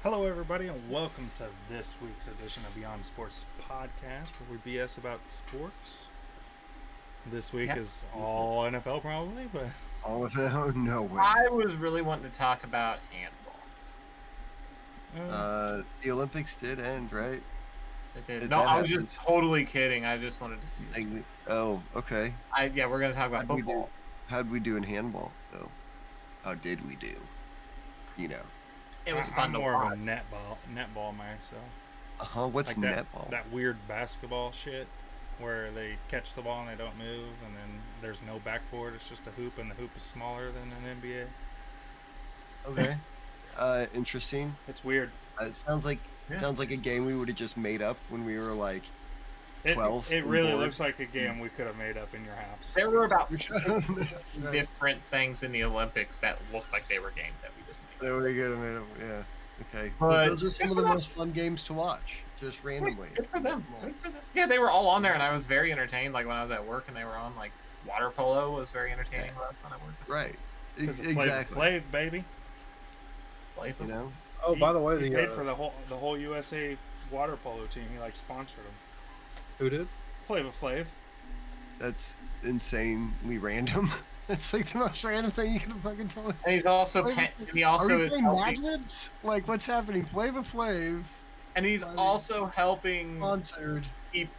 Hello, everybody, and welcome to this week's edition of Beyond Sports Podcast, where we BS about sports. This week is all NFL, probably, but all of it. Oh, no way. I was really wanting to talk about handball. The Olympics did end, right? It did. No, I was just totally kidding. I just wanted to see. Oh, okay. We're going to talk about football. How'd we do in handball, though? How did we do? You know. It was fun to more watch. of a netball myself. What's like netball? That weird basketball shit where they catch the ball and they don't move, and then there's no backboard. It's just a hoop, and the hoop is smaller than an NBA. Okay. Interesting. It's weird. It sounds like a game we would have just made up when we were like 12. It really looks like a game we could have made up in your house. There were about 6 different things in the Olympics that looked like they were games that we just made. That we could have made up. Yeah. Okay. But those are some of the most fun games to watch, just randomly. Good for them. Yeah, they were all on there, and I was very entertained. Like when I was at work, and they were on. Like water polo was very entertaining when I worked. Right. Exactly. Flav, baby. You know. Oh, by the way, he paid for the whole USA water polo team. He sponsored them. Who did? Flava Flav. That's insanely random. That's like the most random thing you could have fucking told me. And he's also are we playing Mad Libs? Like, what's happening? Flava Flav. And he's also helping sponsored keep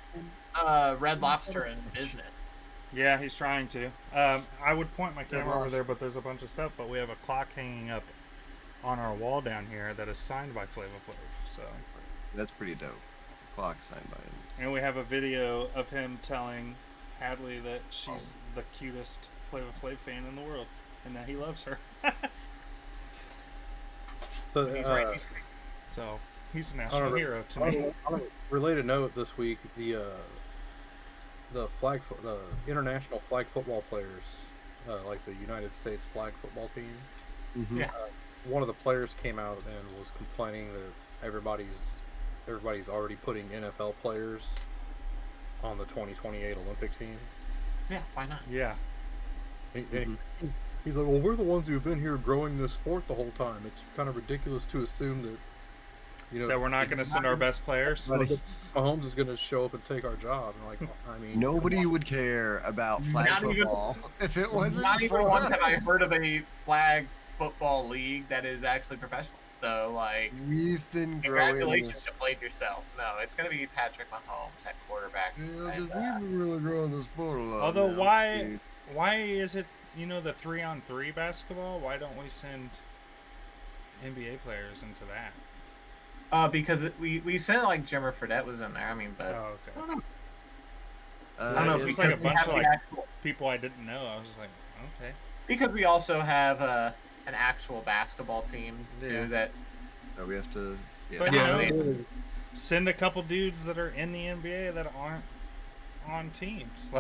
Red Lobster in business. Yeah, he's trying to. I would point my camera over there, but there's a bunch of stuff. But we have a clock hanging up on our wall down here that is signed by Flava Flav. So that's pretty dope. Clock signed by him. And we have a video of him telling Hadley that she's the cutest Flava Flav fan in the world and that he loves her. So he's right. So he's a national hero to me. On a related note, this week the international flag football players, like the United States flag football team. Mm-hmm. Yeah. One of the players came out and was complaining that everybody's already putting NFL players on the 2028 Olympic team. Yeah, why not? Yeah. He's like, well, we're the ones who've been here growing this sport the whole time. It's kind of ridiculous to assume that, that we're not going to send our best players. Mahomes is going to show up and take our job. And like, I mean, nobody would care about flag football if it wasn't. Not even once have I heard of a flag football league that is actually professional. So, like, we've been congratulations, you played yourself. No, it's going to be Patrick Mahomes at quarterback. Yeah, because we've been really growing the sport a lot. Although, why is it, the 3-on-3 basketball? Why don't we send NBA players into that? Because we sent, like, Jimmer Fredette was in there. I mean, but oh, okay. I don't know. I don't know if it's like a bunch of people I didn't know. I was just like, okay. Because we also have an actual basketball team too that we have to. Yeah. But send a couple dudes that are in the NBA that aren't on teams,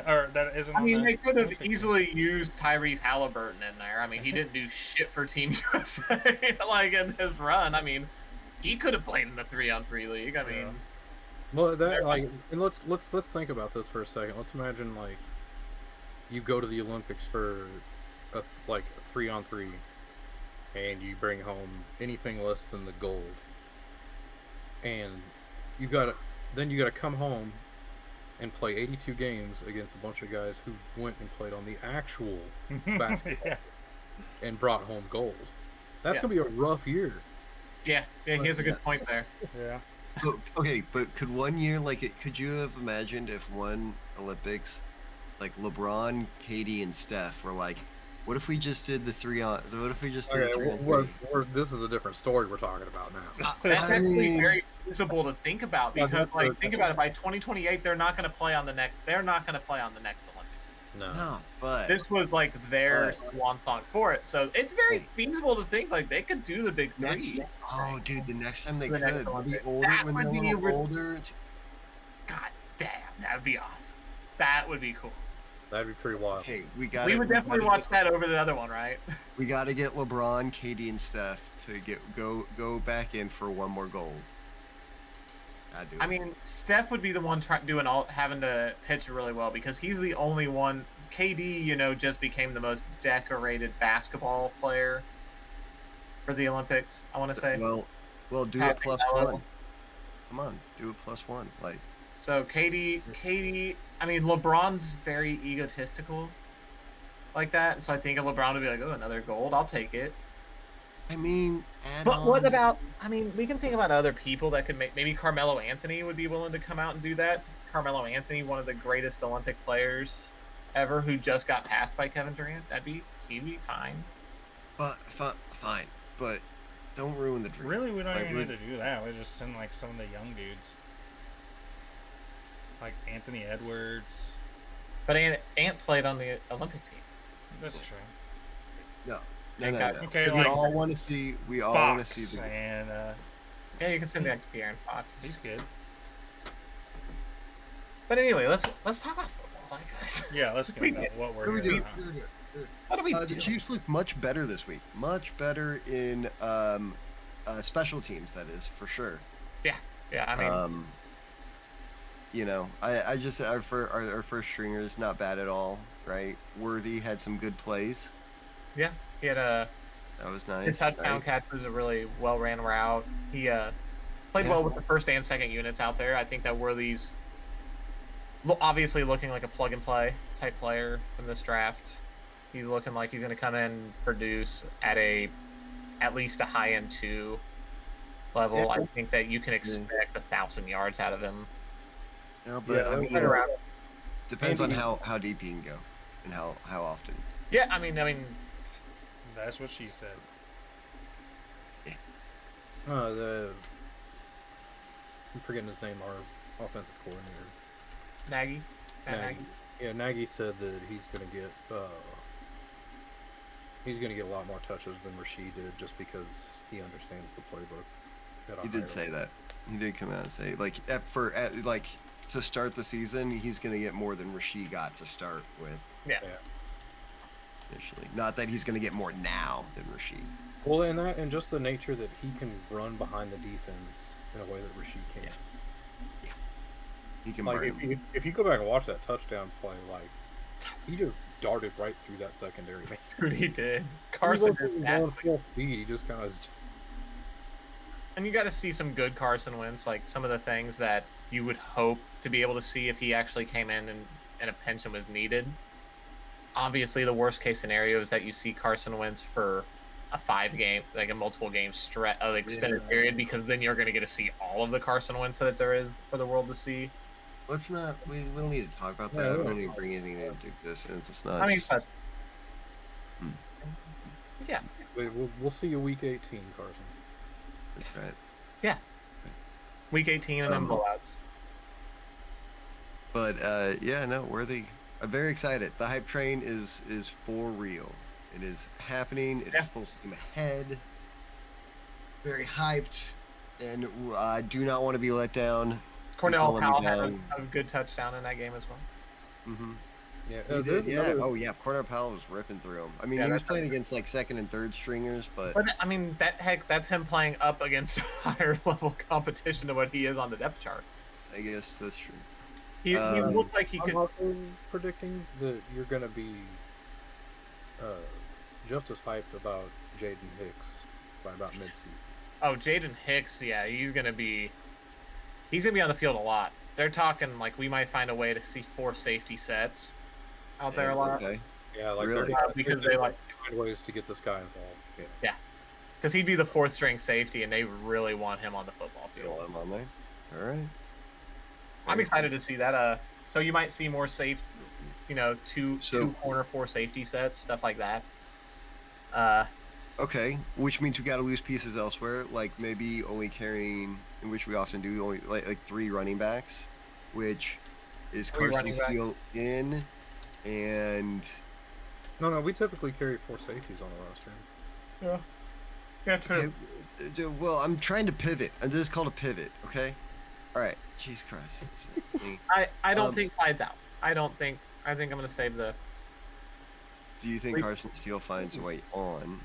or that isn't. I mean, they could have easily used Tyrese Halliburton in there. I mean, he didn't do shit for Team USA like in his run. I mean, he could have played in the 3-on-3 league. I mean, well, that like, and let's think about this for a second. Let's imagine like you go to the Olympics for a 3-on-3, and you bring home anything less than the gold, and you gotta come home and play 82 games against a bunch of guys who went and played on the actual basketball and brought home gold. That's gonna be a rough year. Yeah, he has a good point there. Yeah. But could one year could you have imagined if one Olympics, like LeBron, Katie, and Steph were like, what if we just did the 3-on? What if we just did the 3-on-3? This is a different story we're talking about now. That's actually very feasible to think about because, think about it. By 2028, they're not going to play on the next. They're not going to play on the next Olympics. No, but this was like their swan song for it. So it's very feasible to think like they could do the big three. Oh, dude, the next time they'll be older when they're a little older. God damn, that would be awesome. That would be cool. That'd be pretty wild. Hey, we would definitely watch that over the other one, right? We got to get LeBron, Katie, and Steph to go back in for one more gold. I mean, Steph would be the one having to pitch really well because he's the only one. KD, just became the most decorated basketball player for the Olympics. I want to say. Well, Well, do it plus Melo. 1. Come on, do it plus 1. Like, So Katie. I mean, LeBron's very egotistical like that. So I think LeBron would be like, "Oh, another gold. I'll take it." I mean, add But what on. about? I mean, we can think about other people that could make. Maybe Carmelo Anthony would be willing to come out and do that. Carmelo Anthony, one of the greatest Olympic players ever, who just got passed by Kevin Durant. He'd be fine. But fine, but don't ruin the dream. Really, we don't Like, even need to do that. We just send like some of the young dudes, like Anthony Edwards. But Ant played on the Olympic team. That's true. No. Okay, we like all want to see. We all want to Fox see the. and Yeah, you can send back to De'Aaron Fox. he's good. But anyway, let's talk about football. Like Yeah, let's go about what What do we're we doing. do? what do we The do? Chiefs look much better this week. Much better in special teams. That is for sure. Yeah, I mean, You know, I just our first stringer is not bad at all, right? Worthy had some good plays. yeah, he had a That was nice. his touchdown right? catch was a really well ran route. He played well with the first and second units out there. I think that Worthy's obviously looking like a plug and play type player from this draft. He's looking like he's going to come in and produce at least a high end 2 level. Yeah. I think that you can expect 1,000 yards out of him. Yeah, but I mean, Right around. depends on Andy- how deep you can go and how often. Yeah, I mean, That's what she said. I'm forgetting his name. Our offensive coordinator. Nagy. Matt Nagy. Yeah, Nagy said that he's gonna get a lot more touches than Rasheed did, just because he understands the playbook. at a He higher did say level. that. He did come out and say like like to start the season, he's gonna get more than Rasheed got to start with Yeah. initially. Not that he's gonna get more now than Rasheed. Well, and just the nature that he can run behind the defense in a way that Rasheed can't. He can Like burn. if you go back and watch that touchdown play, like he just darted right through that secondary. Man. Dude, he did. He Carson wasn't is even that. going full speed. He just kind of. And you got to see some good Carson Wentz, like some of the things that you would hope to be able to see if he actually came in and a pension was needed. Obviously, the worst case scenario is that you see Carson Wentz for a 5-game, like a multiple game stretch, extended period, because then you're going to get to see all of the Carson Wentz that there is for the world to see. Let's not. We don't need to talk about Yeah, that. we We don't don't need to bring anything into existence. It's not. I mean, just- but, yeah, We'll see you week 18, Carson. that's right. week 18 and then blowouts. But yeah, no, Worthy. I'm very excited. The hype train is for real. It is happening. It is Yeah. full steam ahead. Very hyped, and I do not want to be let down. Cornell let me Powell had down. a good touchdown in that game as well. Mm-hmm. Yeah, He did. Yeah. Oh yeah. Cornell Powell was ripping through him. I mean, Yeah, he was that's playing against like second and third stringers, but But I mean, that's him playing up against higher level competition to what he is on the depth chart. I guess that's true. He looked like he I'm could. also predicting that you're going to be just as hyped about Jaden Hicks by about mid-season. Oh, Jaden Hicks, yeah, he's gonna be on the field a lot. They're talking like we might find a way to see 4 safety sets out there a lot. Okay. Yeah, like Really? Because they like find ways to get this guy involved. Yeah. because he'd be the 4th string safety, and they really want him on the football You field. want him on there? All right. I'm excited to see that. So you might see more safe, two corner 4 safety sets, stuff like that. Okay, which means we got to lose pieces elsewhere, like maybe only carrying, in which we often do, only like 3 running backs, which is 3 Carson running backs. Steele in, and No, we typically carry 4 safeties on the roster. Yeah, true. okay, well, I'm trying to pivot, and this is called a pivot. Okay, all right. Jeez Christ. See, I don't think Clyde's out. I think I'm gonna save the. do you think Carson Steele finds a way on?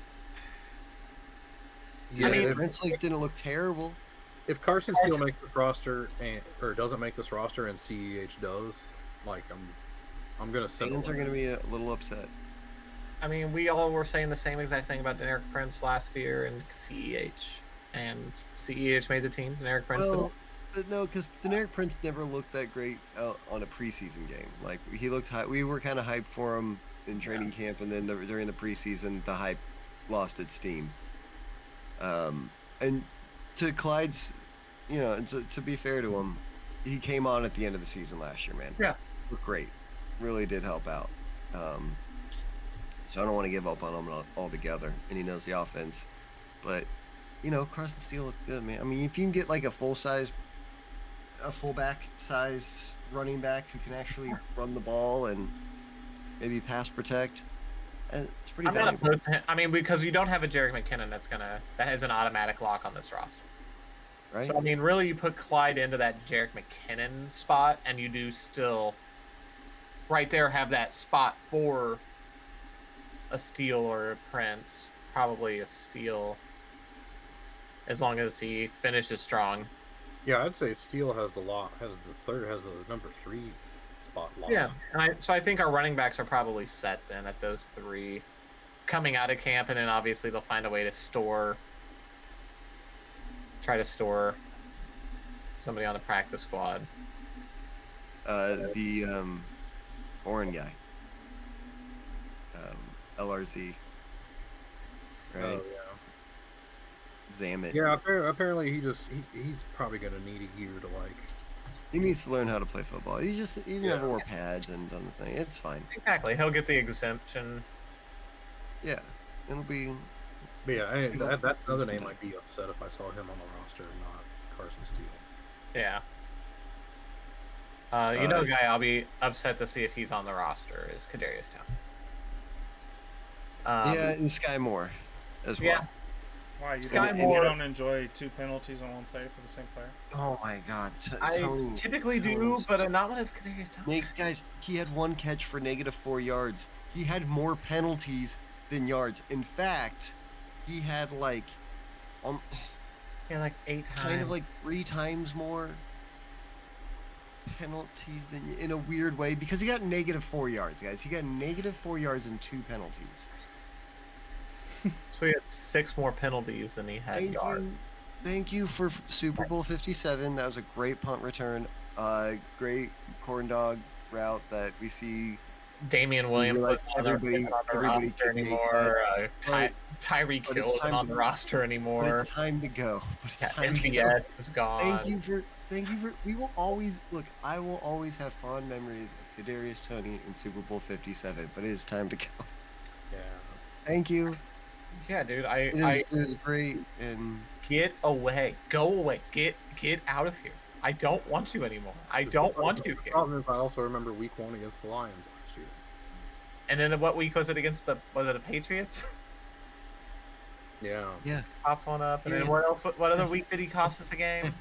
I mean, Prince Lake didn't look terrible. If Carson Steele makes this roster or doesn't make this roster and CEH does, like I'm gonna send. Fans are going to be a little upset. I mean, we all were saying the same exact thing about Deneric Prince last year and CEH. and CEH made the team, and Eric Prince did. Well, but no, because Deneric Prince never looked that great on a preseason game. Like he looked high. We were kind of hyped for him in training camp, and then during the preseason, the hype lost its steam. And to Clyde's, to be fair to him, he came on at the end of the season last year, man. Yeah. Looked great. Really did help out. So I don't want to give up on him altogether, and he knows the offense. But, Carson Steele looked good, man. I mean, if you can get like a fullback size running back who can actually run the ball and maybe pass protect, it's pretty valuable. I'm not opposed to him. I mean, because you don't have a Jerick McKinnon that is an automatic lock on this roster. Right? So, I mean, really, you put Clyde into that Jerick McKinnon spot, and you do still right there have that spot for a Steele or a Prince. Probably a Steele, as long as he finishes strong. Yeah, I'd say Steele has the number 3 spot lock. Yeah, and so I think our running backs are probably set then at those 3 coming out of camp, and then obviously they'll find a way to try to store somebody on the practice squad. The foreign guy, LRZ, right? Oh, yeah. Zamet. Yeah, apparently he's probably gonna need a year to like. He needs to learn how to play football. He never wore pads and done the thing. It's fine. Exactly, he'll get the exemption. Yeah, it'll be. But yeah, that other name I'd be upset if I saw him on the roster and not Carson Steele. Yeah. The guy I'll be upset to see if he's on the roster is Kadarius Toney. Yeah, and Sky Moore as well. Yeah. Why you Sky don't, Moore- you don't enjoy 2 penalties on one play for the same player? Oh my God, I Tony. typically do, but not when it's Kadarius Toney. Guys, he had 1 catch for -4 yards. He had more penalties than yards. In fact, he had like 8 times. kind of like 3 times more penalties than in a weird way because he got -4 yards, guys. He got -4 yards and 2 penalties. So he had 6 more penalties than he had yards. Thank you for Super Bowl 57. That was a great punt return. Great corn dog route that we see. Damian Williams realize wasn't on the everybody roster can make anymore. that. Tyreek but Hill it's isn't time on to the go. roster But anymore. it's time to go. MVS is gone. Thank you for. We will always look. I will always have fond memories of Kadarius Toney in Super Bowl 57. But it is time to go. Yeah. Thank you. Yeah, dude. It was great and. Get away. Go away. Get out of here. I don't want you anymore. I don't want you The here. problem is I also remember week 1 against the Lions last year. And then what week was it against the Patriots? Yeah. Yeah. Popped one up. And then Yeah. what else? What other week did he cost us a game?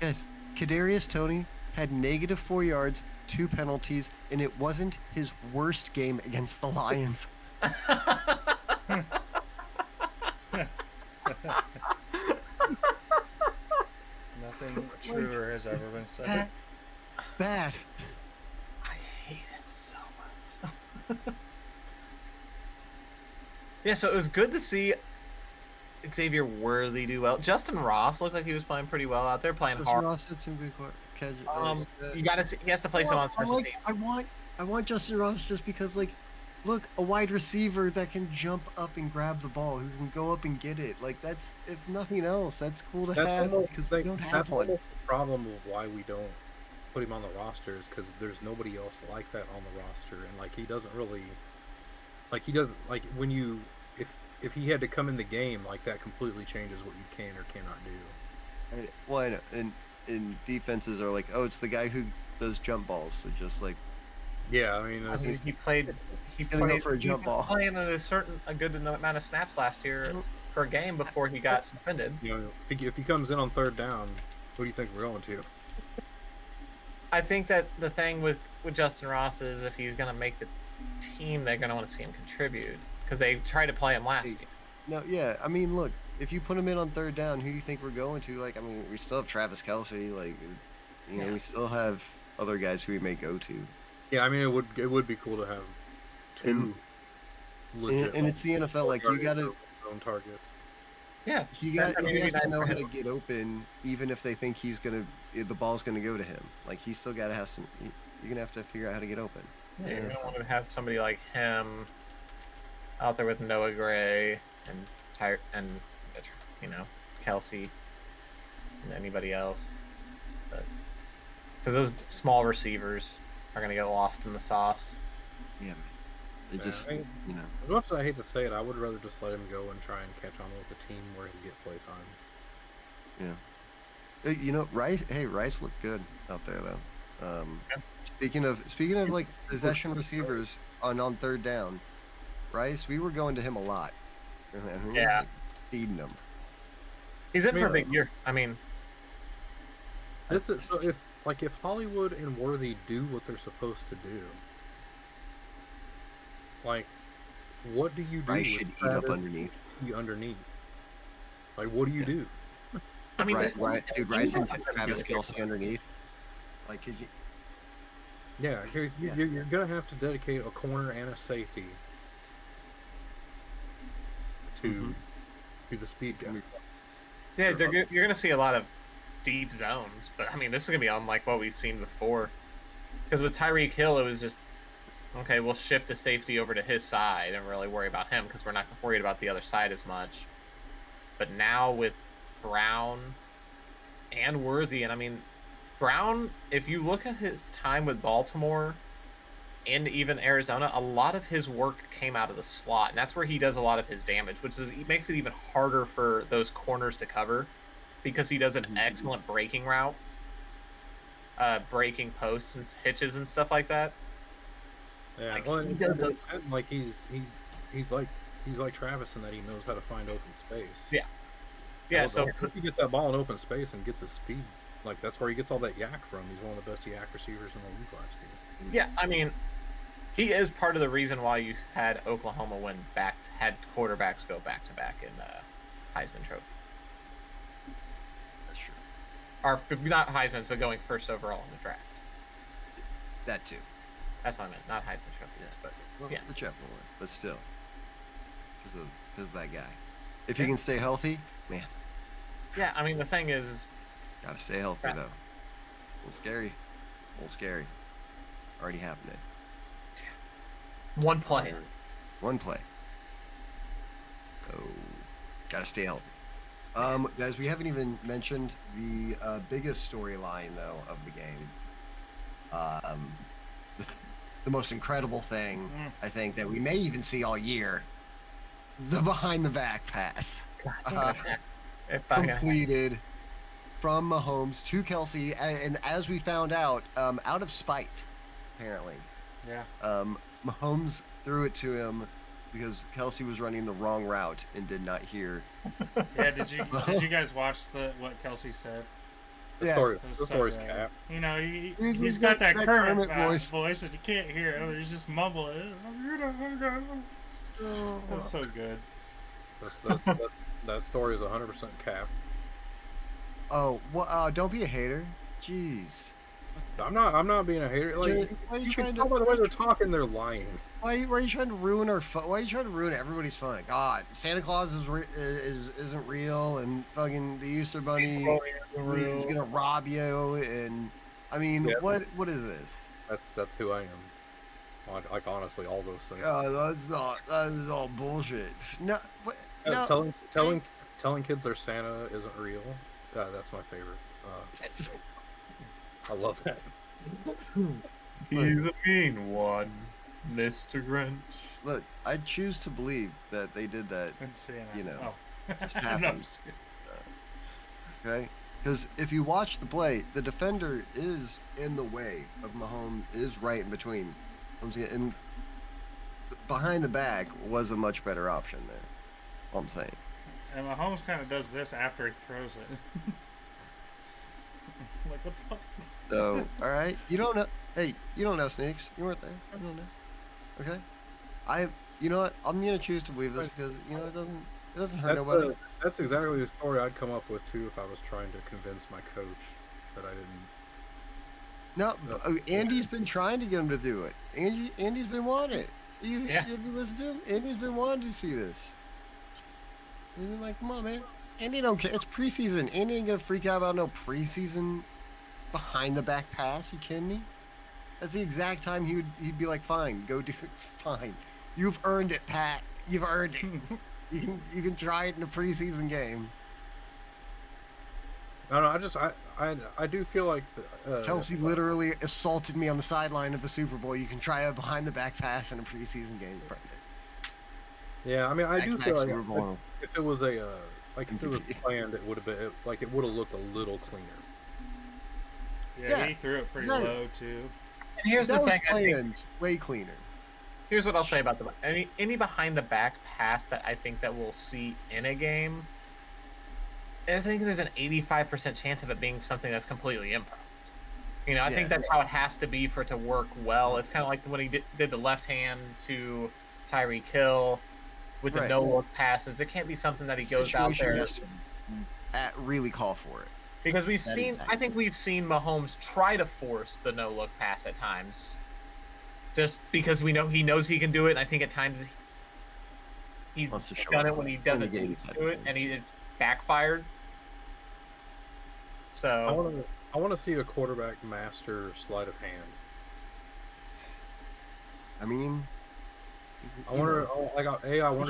Yes. Kadarius Toney had -4 yards, 2 penalties, and it wasn't his worst game against the Lions. Nothing truer has ever been said. Bad. I hate him so much. Yeah, so it was good to see Xavier Worthy do well. Justin Ross looked like he was playing pretty well out there, playing hard. Ross had some good catch. He has to play some on special teams. I want Justin Ross just because, like, look, a wide receiver that can jump up and grab the ball, who can go up and get it. Like, that's, if nothing else, that's cool to have because we don't have one. That's the problem of why we don't put him on the roster is because there's nobody else like that on the roster, and like he doesn't really, like he doesn't like when you if he had to come in the game, like that completely changes what you can or cannot do. Well, I know, and defenses are like, oh, it's the guy who does jump balls, so just like. Yeah, I mean, he played. He gonna played go for a jump ball. Playing a good amount of snaps last year per game before he got suspended. You know, if he comes in on 3rd down, who do you think we're going to? I think that the thing with Justin Ross is if he's going to make the team, they're going to want to see him contribute because they tried to play him last year. No, yeah, I mean, look, if you put him in on 3rd down, who do you think we're going to? Like, I mean, we still have Travis Kelce. Like, you know, we still have other guys who we may go to. Yeah, I mean, it would be cool to have 2 legit. And it's the NFL. Like, you got to own targets. Yeah, he I mean, has it'd be to nice know for how him. to get open, even if they think the ball's gonna go to him. Like he still gotta have some. You're gonna have to figure out how to get open. Yeah, you're gonna want to have somebody like him out there with Noah Gray and you know, Kelsey and anybody else, but because those small receivers are gonna get lost in the sauce. Yeah, man. They Yeah, just, I mean, you know. as much as I hate to say it, I would rather just let him go and try and catch on with the team where he get play time. Yeah. You know, Rice. Hey, Rice looked good out there though. Yeah. Speaking of like possession receivers on third down, Rice, we were going to him a lot. And we were Yeah. like, feeding him. He's in for a Yeah. big year. I mean, This is so if Hollywood and Worthy do what they're supposed to do, like, what do you do? Rice with should eat up Travis underneath. underneath. Like, what do you do? I mean, Right, dude, Rice and Travis Travis Kelsey underneath. Like, could you? Yeah, Yeah. you're gonna have to dedicate a corner and a safety to the speed guy. Yeah, you're going to see a lot of deep zones, but I mean, this is going to be unlike what we've seen before. Because with Tyreek Hill, it was just, okay, we'll shift the safety over to his side and really worry about him because we're not worried about the other side as much. But now with Brown and Worthy, and I mean, Brown, if you look at his time with Baltimore and even Arizona, a lot of his work came out of the slot, and that's where he does a lot of his damage, which makes it even harder for those corners to cover because he does an excellent breaking route, breaking posts and hitches and stuff like that. Yeah, Like, well, he does those- like he's like Travis in that he knows how to find open space. Yeah. Yeah, Well, so if he gets that ball in open space and gets his speed, like that's where he gets all that yak from. He's one of the best yak receivers in the league last year. yeah, I mean, he is part of the reason why you had Oklahoma had quarterbacks go back to back in Heisman trophies. That's true. Or not Heisman's, but going first overall in the draft. That too. That's what I meant, not Heisman trophies, Yeah. but Well, yeah. whichever one, but still, because of that guy. If he can stay healthy, man, Yeah, I mean, the thing is gotta stay healthy Yeah. though. A little scary. A little scary. Already happening. one play. One play. Oh, gotta stay healthy. Guys, we haven't even mentioned the biggest storyline though of the game. The most incredible thing I think that we may even see all year: the behind the back pass completed from Mahomes to Kelsey, and as we found out, out of spite, apparently. Yeah. Mahomes threw it to him because Kelsey was running the wrong route and did not hear. Yeah. Did you guys watch what Kelsey said? The Yeah. story's So, cap. You know, He's he's got that Kermit voice. voice and you can't hear it. He's just mumbling. That's so good. That story is 100% cap. Oh, well, don't be a hater. Jeez. I'm not being a hater. Like, Why are you you trying can to? tell by the way they're talking, they're lying. Why are you trying to ruin our fun? Why are you trying to ruin everybody's fun? God, Santa Claus isn't real, and fucking the Easter Bunny is gonna rob you, and I mean, Yeah. what is this? That's who I am. Like honestly, all those things. That is all bullshit. No, what? No. Telling kids their Santa isn't real. That's my favorite. I love that. He's a mean one, Mr. Grinch. Look, I choose to believe that they did that. And Santa. You know, Oh. just No, happens. Okay? Because if you watch the play, the defender is in the way of Mahomes, is right in between. And behind the back was a much better option there. All I'm saying. And Mahomes kind of does this after he throws it. Like, what the fuck? So, all right, you don't know. Hey, you don't know, Sneaks. You weren't there. I don't know. Okay. You know what? I'm gonna choose to believe this because you know it doesn't hurt nobody. That's exactly the story I'd come up with too if I was trying to convince my coach that I didn't. No, Andy's been trying to get him to do it. Andy's been wanting it. Yeah. Have you listened to him? Andy's been wanting to see this. And like, come on, man. Andy don't care. It's preseason. Andy ain't gonna freak out about no preseason behind the back pass. You kidding me? That's the exact time he'd be like, fine, go do it. Fine. You've earned it, Pat. You've earned it. You can try it in a preseason game. No, I do feel like Chelsea literally assaulted me on the sideline of the Super Bowl. You can try a behind the back pass in a preseason game. Yeah, I mean, I do feel like Super Bowl. if it was a like if it was planned, it would have been like it would have looked a little cleaner. Yeah, he threw it pretty low too. And here's the thing, I think, way cleaner. here's what I'll say about any behind the back pass that I think that we'll see in a game. I think there's an 85% chance of it being something that's completely improv. You know, I think that's how it has to be for it to work well. It's kind of like when he did the left hand to Tyreek Hill with the no-look passes. It can't be something that he goes out there. Has to really call for it. Because I think we've seen Mahomes try to force the no-look pass at times. Just because he knows he can do it. And I think at times he's done it when he doesn't do it, and it's backfired. So I want to see a quarterback master sleight of hand. I mean, I wonder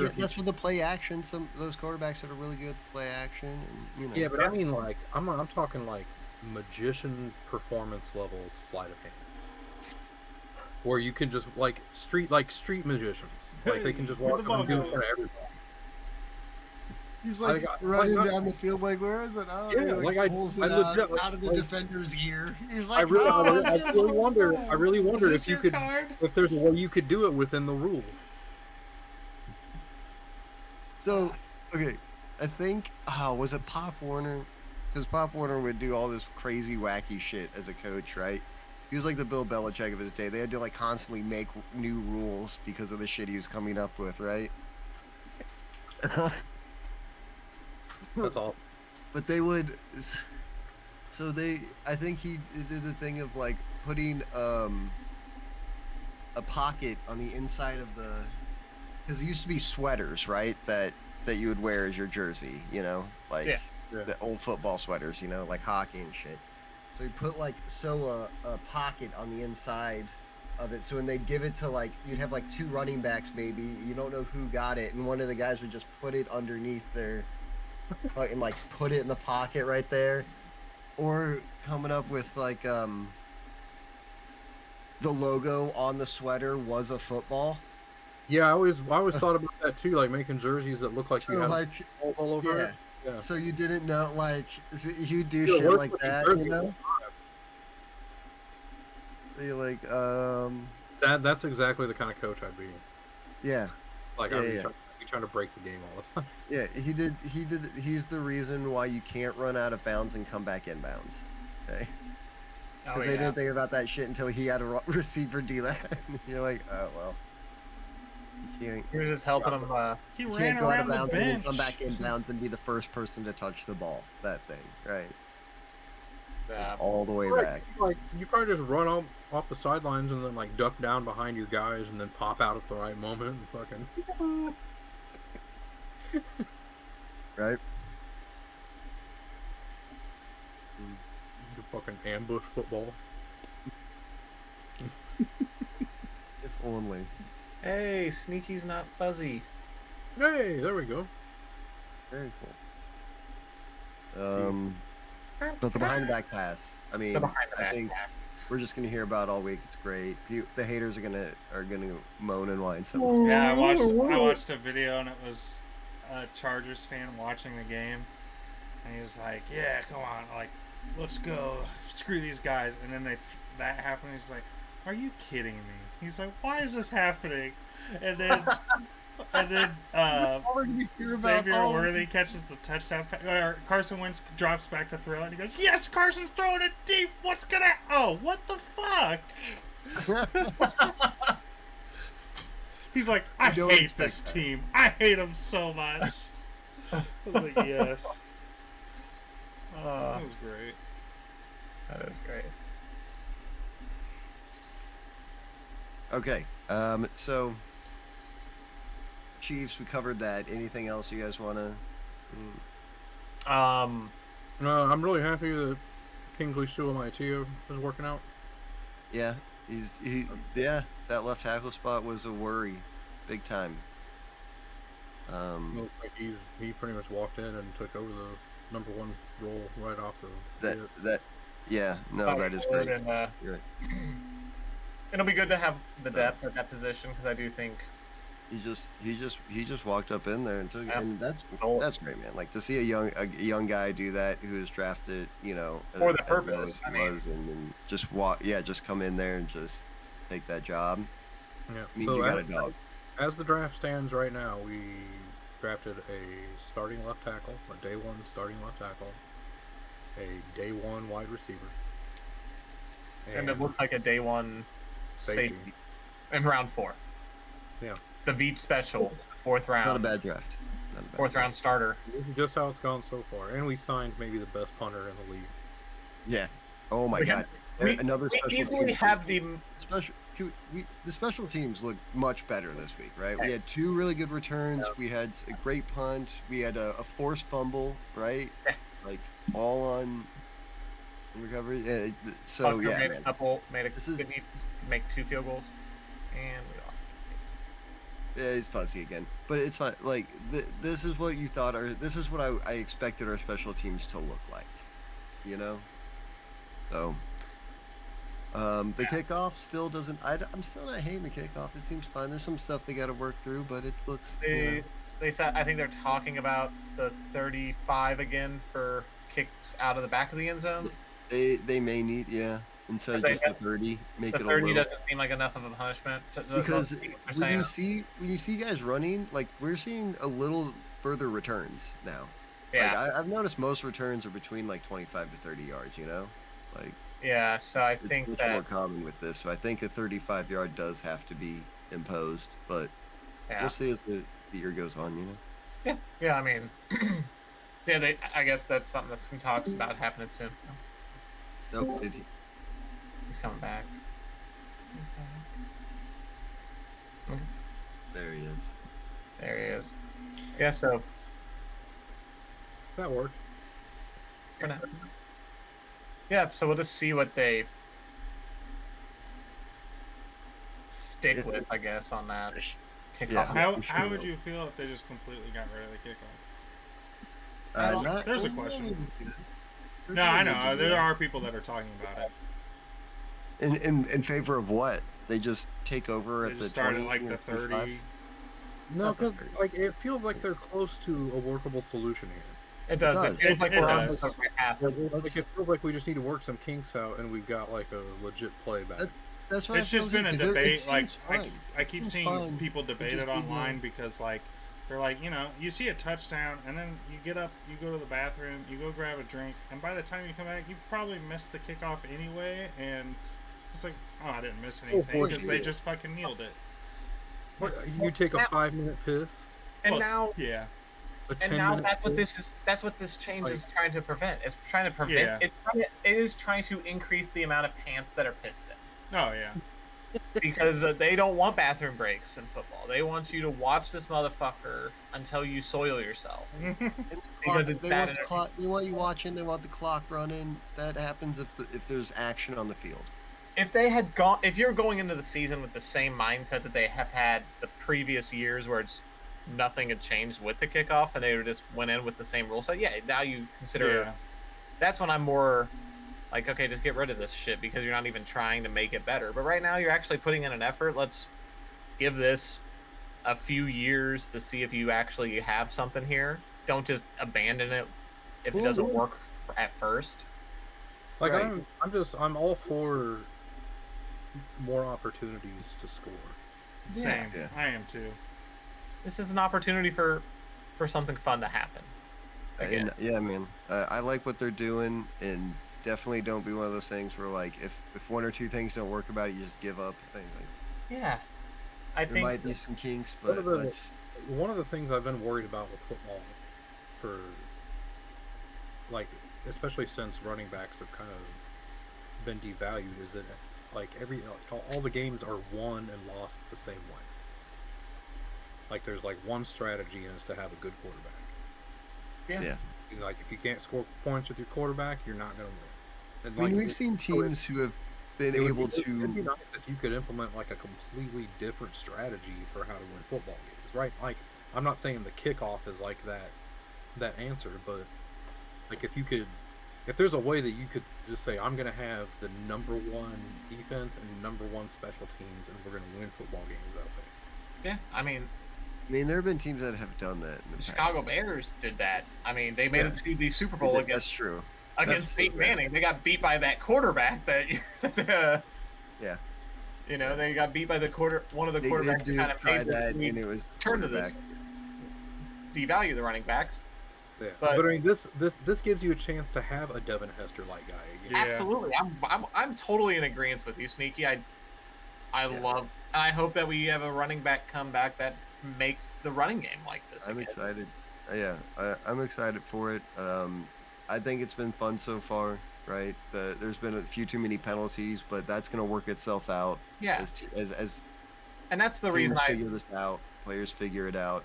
if that's with the play action. Some of those quarterbacks that are really good at play action. And, yeah, but I mean, like I'm talking like magician performance level sleight of hand, where you can just like street magicians, like they can just walk up and do it in front of everybody. He's like running down the field, like, where is it? I don't know. Like pulls it out of the defender's ear. He's like, I really wonder if you could, if there's a way you could do it within the rules. So, okay, I think, was it Pop Warner? Because Pop Warner would do all this crazy, wacky shit as a coach, right? He was like the Bill Belichick of his day. They had to like constantly make new rules because of the shit he was coming up with, right? That's all. But they would. So I think he did the thing of like putting a pocket on the inside of the, because it used to be sweaters, right? That you would wear as your jersey, you know, like the old football sweaters, you know, like hockey and shit. So he put like a pocket on the inside of it, so when they'd give it to like, you'd have like two running backs maybe, you don't know who got it, and one of the guys would just put it underneath their and like put it in the pocket right there, or coming up with like the logo on the sweater was a football. Yeah, I always thought about that too, like making jerseys that look like you have like all over it. Yeah. So you didn't know, like, you do shit like that, you know? So you're like, that's exactly the kind of coach I'd be. Yeah. Like I'd be trying to break the game all the time. Yeah, he's the reason why you can't run out of bounds and come back in bounds. Okay. Because they didn't think about that shit until he had a receiver do that. You're like, oh well. You're just helping him. He can't go out of bounds and then come back in bounds and be the first person to touch the ball. That thing, right? All the way back. Like you probably just run off the sidelines and then like duck down behind your guys and then pop out at the right moment and fucking. Right. The fucking ambush football. If only. Hey, sneaky's not fuzzy. Hey, there we go. Very cool. But the behind the back pass. I mean, I think we're just gonna hear about all week. It's great. The haters are gonna moan and whine. So yeah, I watched a video and it was a Chargers fan watching the game, and he was like, "Yeah, come on, like, let's go, screw these guys." And then that happened. He's like, "Are you kidding me?" He's like, "Why is this happening?" And then Xavier Worthy catches the touchdown. Carson Wentz drops back to throw, and he goes, "Yes, Carson's throwing it deep. What's gonna? Oh, what the fuck?" He's like, "I hate this team. I hate them so much." I was like, "Yes." That was great. That is great. Okay, so Chiefs, we covered that. Anything else you guys want to I'm really happy that Kingsley Suamaitia is working out. Yeah, yeah, that left tackle spot was a worry, big time. Looks like he pretty much walked in and took over the number one role right off the that hit. that yeah, no, that is great. And, You're right. it'll be good to have the depth at that position because I do think He just walked up in there and took, Yeah. and that's Oh. great, man. Like to see a young guy do that who was drafted, For the as low purpose, as I he mean. was, and then just come in there and just take that job. Yeah. Means you got a dog. As the draft stands right now, we drafted a starting left tackle, a day one starting left tackle, a day one wide receiver, and it looks like a day one safety in round 4. Yeah. The Veach special, 4th round. Not a bad draft. Not a bad 4th round starter. This is just how it's gone so far, and we signed maybe the best punter in the league. Yeah. Oh my God. Another We special easily teams have team. The special teams look much better this week, right? We had 2 really good returns. We had a great punt. We had a forced fumble, right? Like all on recovery. So Buckner yeah, made man. a couple. This is- Did he make 2 field goals? And we lost. Yeah, it's fuzzy again, but it's fine. Like this is what you thought, or this is what I expected our special teams to look like, So, the kickoff still doesn't. I'm still not hating the kickoff. It seems fine. There's some stuff they got to work through, but it looks. They said I think they're talking about the 35 again for kicks out of the back of the end zone. They may need instead of just the 30, make the it 30 a little. doesn't seem like enough of a punishment. Because when you see guys running, like we're seeing a little further returns now. Yeah. Like, I've noticed most returns are between like 25 to 30 yards. Like. Yeah, so I think it's much more common with this. So I think a 35-yard does have to be imposed, but we'll see as the year goes on. Yeah. I mean, I guess that's something that's some talks about happening soon. Nope. He's coming back. There he is. There he is. Yeah, so that worked. For now. Yeah, so we'll just see what they stick with, I guess, on that kickoff. Yeah, how would you feel if they just completely got rid of the kickoff? There's a question. No, I know. There are people that are talking about it. In favor of what? They just take over They at just the start 20 at like the 30. 25? No, because like it feels like they're close to a workable solution here. It does. It feels like It we're on does. the right path. Like it feels like we just need to work some kinks out, and we've got like a legit play back. That's what It's just been a debate. Like fine. I keep seems seeing fine. people debate just it be online doing- because like they're like, you see a touchdown and then you get up, you go to the bathroom, you go grab a drink, and by the time you come back, you probably missed the kickoff anyway, and it's like, oh, I didn't miss anything course because you they did. just fucking kneeled it. You take a 5-minute piss. And Well, now, yeah, A and now 10-minute that's what piss? this is. That's what this change Like- is trying to prevent. It's trying to prevent. Yeah. It is trying to increase the amount of pants that are pissed in. oh yeah, Because they don't want bathroom breaks in football. They want you to watch this motherfucker until you soil yourself. Because it's they bad want the clock. They want you watching. They want the clock running. That happens if there's action on the field. If they had gone, if you're going into the season with the same mindset that they have had the previous years, where it's nothing had changed with the kickoff, and they just went in with the same rules, so yeah, now you consider. yeah. That's when I'm more like, okay, just get rid of this shit because you're not even trying to make it better. But right now, you're actually putting in an effort. Let's give this a few years to see if you actually have something here. Don't just abandon it if it doesn't work at first. Like Right. I'm all for more opportunities to score. Same. Yeah. I am too. This is an opportunity for something fun to happen. Again. And, yeah, man. I like what they're doing, and definitely don't be one of those things where like if one or two things don't work about it, you just give up. Like, Yeah. I there think might be some kinks, One but of the- let's. One of the things I've been worried about with football, for like especially since running backs have kind of been devalued, is that like all the games are won and lost the same way. Like there's like one strategy, and it's to have a good quarterback. yeah. Yeah. Like if you can't score points with your quarterback, you're not going to win. And I mean, like we've seen teams who have been it would able it'd be to. nice if you could implement like a completely different strategy for how to win football games, right? Like I'm not saying the kickoff is like that answer, but like if there's a way that you could just say I'm going to have the number one defense and number one special teams, and we're going to win football games that way. Yeah, I mean, There have been teams that have done that in the the past. Chicago Bears did that. I mean, they made it to the Super Bowl That's against true. against Peyton Manning. They got beat by that quarterback Yeah. they got beat by one of the They quarterbacks did that kind of try made that, the league and it was the turn to this, quarterback. devalue the running backs. Yeah, But- but I mean, this gives you a chance to have a Devin Hester like guy again. Yeah. Absolutely, I'm totally in agreement with you, Sneaky. I love, and I hope that we have a running back comeback that makes the running game like this. I'm again. excited. Yeah, I'm excited for it. I think it's been fun so far. Right, there's been a few too many penalties, but that's going to work itself out. Yeah, as and that's the teams reason figure this out, players figure it out.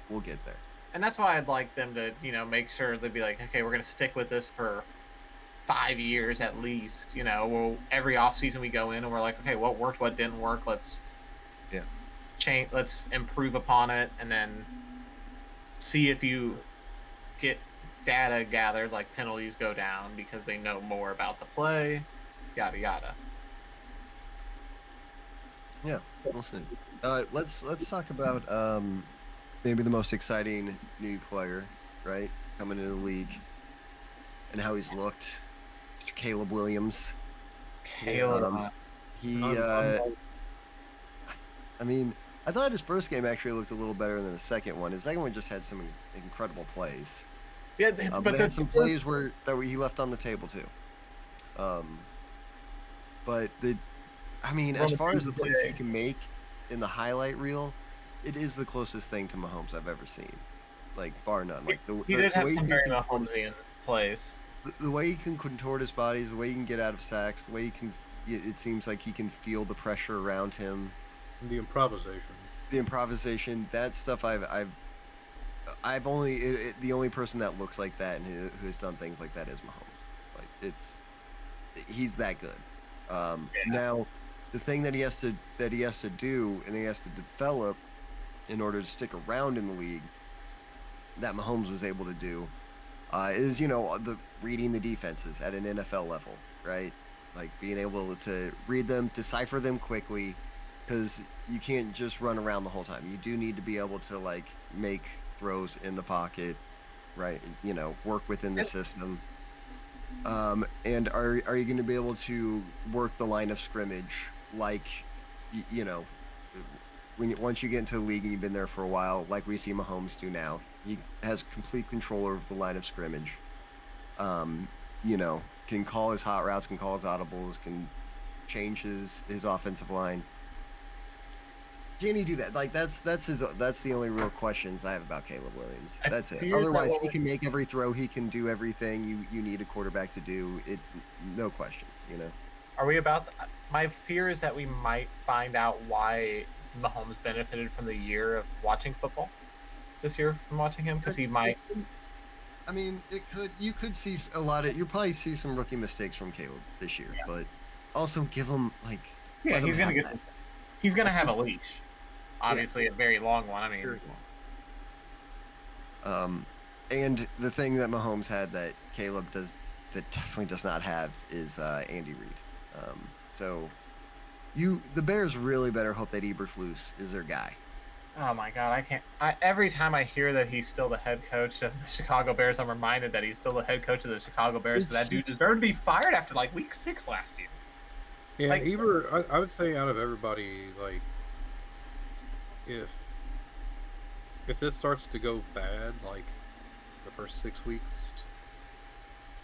We'll get there. And that's why I'd like them to, make sure they'd be like, okay, we're going to stick with this for 5 years at least. Every offseason we go in and we're like, okay, what worked, what didn't work, let's change, let's improve upon it, and then see if you get data gathered, like penalties go down because they know more about the play, yada yada. Yeah, we'll see. Let's talk about maybe the most exciting new player, right, coming into the league, and how he's looked. Mr. Caleb Williams. Caleb, I thought his first game actually looked a little better than the second one. His second one just had some incredible plays. yeah, But it had some plays he left on the table too. But as far as the plays he can make in the highlight reel, it is the closest thing to Mahomes I've ever seen, like bar none. Like he did have some very Mahomesian plays. The way he can contort his bodies, the way he can get out of sacks, the way he can. It seems like he can feel the pressure around him. The improvisation. That stuff I've only the only person that looks like that and who has done things like that is Mahomes. Like he's that good. Now, the thing that he has to do and he has to develop in order to stick around in the league, that Mahomes was able to do, is the reading the defenses at an NFL level, right? Like being able to read them, decipher them quickly, because you can't just run around the whole time. You do need to be able to like make throws in the pocket, right? Work within the system. And are you going to be able to work the line of scrimmage like, once you get into the league and you've been there for a while, like we see Mahomes do now? He has complete control over the line of scrimmage. Can call his hot routes, can call his audibles, can change his offensive line. Can he do that? Like that's the only real questions I have about Caleb Williams. That's it. Otherwise, he can make every throw. He can do everything you need a quarterback to do. It's no questions. Are we about? My fear is that we might find out why Mahomes benefited from the year of watching football this year from watching him, because he might. It could. You could see a lot of. You'll probably see some rookie mistakes from Caleb this year, but also give him like. Yeah, he's gonna get some. He's gonna have a leash. Obviously, a very long one. And the thing that Mahomes had that Caleb definitely does not have is Andy Reid. So the Bears really better hope that Eberflus is their guy. Oh my God, I can't. Every time I hear that he's still the head coach of the Chicago Bears, I'm reminded that he's still the head coach of the Chicago Bears. Because that dude deserved to be fired after like week 6 last year. Yeah, I would say out of everybody, like if this starts to go bad, like the first 6 weeks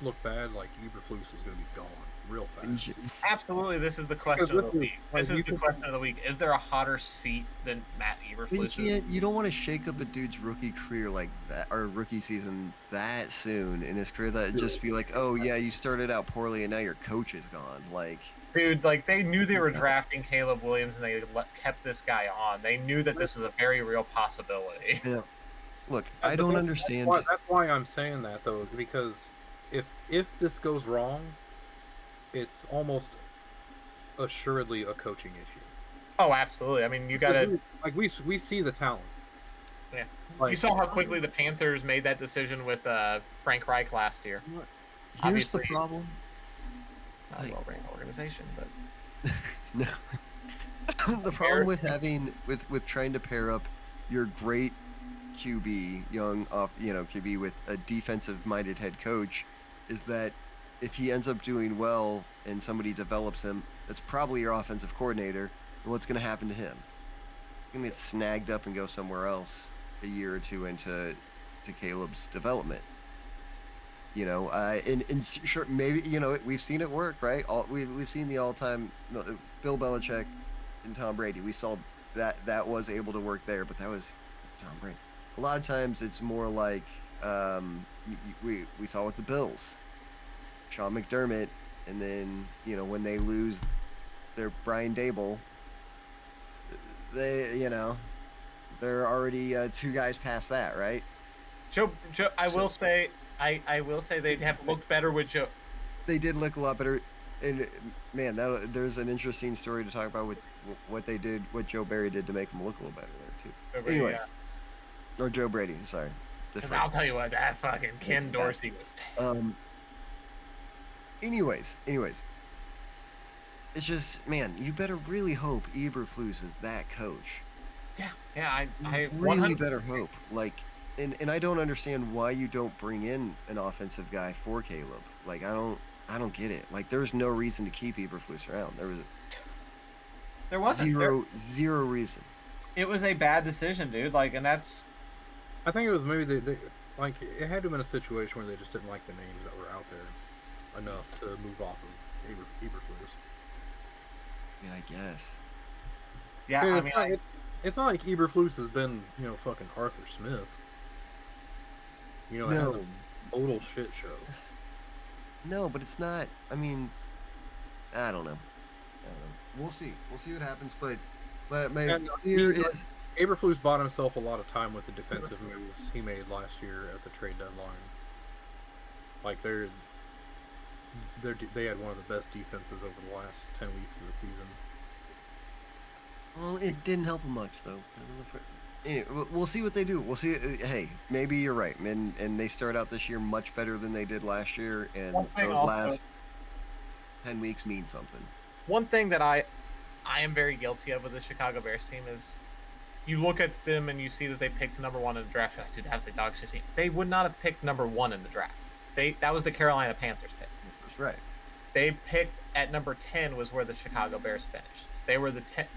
look bad, like Eberflus is going to be gone real fast. Absolutely, this is the question of the week. This is the question of the week. Is there a hotter seat than Matt Eberflus? You don't want to shake up a dude's rookie career like that, or rookie season that soon in his career. That just be like, oh yeah, you started out poorly and now your coach is gone. Like, dude, like they knew they were drafting Caleb Williams and they kept this guy on. They knew that this was a very real possibility. Yeah. Look, I don't understand. That's why I'm saying that though, because if this goes wrong, it's almost assuredly a coaching issue. Oh, absolutely. I mean, you gotta we see the talent. Yeah. Like, you saw how quickly the Panthers made that decision with Frank Reich last year. Look, here's Obviously, the problem. Not a well-ran organization, but No. The problem with having with trying to pair up your great QB, young off, QB with a defensive-minded head coach, is that if he ends up doing well and somebody develops him, that's probably your offensive coordinator. And what's going to happen to him? He's going to get snagged up and go somewhere else a year or two into Caleb's development. And sure, maybe we've seen it work, right? We've seen the all-time Bill Belichick and Tom Brady. We saw that was able to work there, but that was Tom Brady. A lot of times it's more like we saw with the Bills, Sean McDermott, and then when they lose their Brian Dable, they're already 2 guys past that, right? Joe, I will say they have looked better with Joe. They did look a lot better, and man, there's an interesting story to talk about with what Joe Barry did to make him look a little better there too. Brady, Anyways, or Joe Brady, sorry. Because I'll tell you what, that fucking Ken Dorsey was terrible. Anyways, it's just, man, you better really hope Eberflus is that coach. Yeah, I really better hope. Like, and I don't understand why you don't bring in an offensive guy for Caleb. Like, I don't get it. Like, there's no reason to keep Eberflus around. There wasn't zero reason. It was a bad decision, dude. Like, and that's. I think it was maybe they like it had to have been a situation where they just didn't like the names that were out there enough to move off of Eberflus. I mean, I guess. Yeah, Dude, I mean, it's not like Eberflus has been, fucking Arthur Smith. It has a total shit show. No, but it's not. I mean, I don't know. We'll see. We'll see what happens. But my fear is Eberflus bought himself a lot of time with the defensive moves he made last year at the trade deadline. Like they had one of the best defenses over the last 10 weeks of the season. Well, it didn't help him much though. Anyway, we'll see what they do. We'll see. Hey, maybe you're right, and they start out this year much better than they did last year, and those last 10 weeks mean something. One thing that I am very guilty of with the Chicago Bears team is you look at them and you see that they picked number 1 in the draft. You're like, dude, that's a dog shit team. They would not have picked number 1 in the draft. That was the Carolina Panthers pick. That's right. They picked at number 10 was where the Chicago Bears finished. They were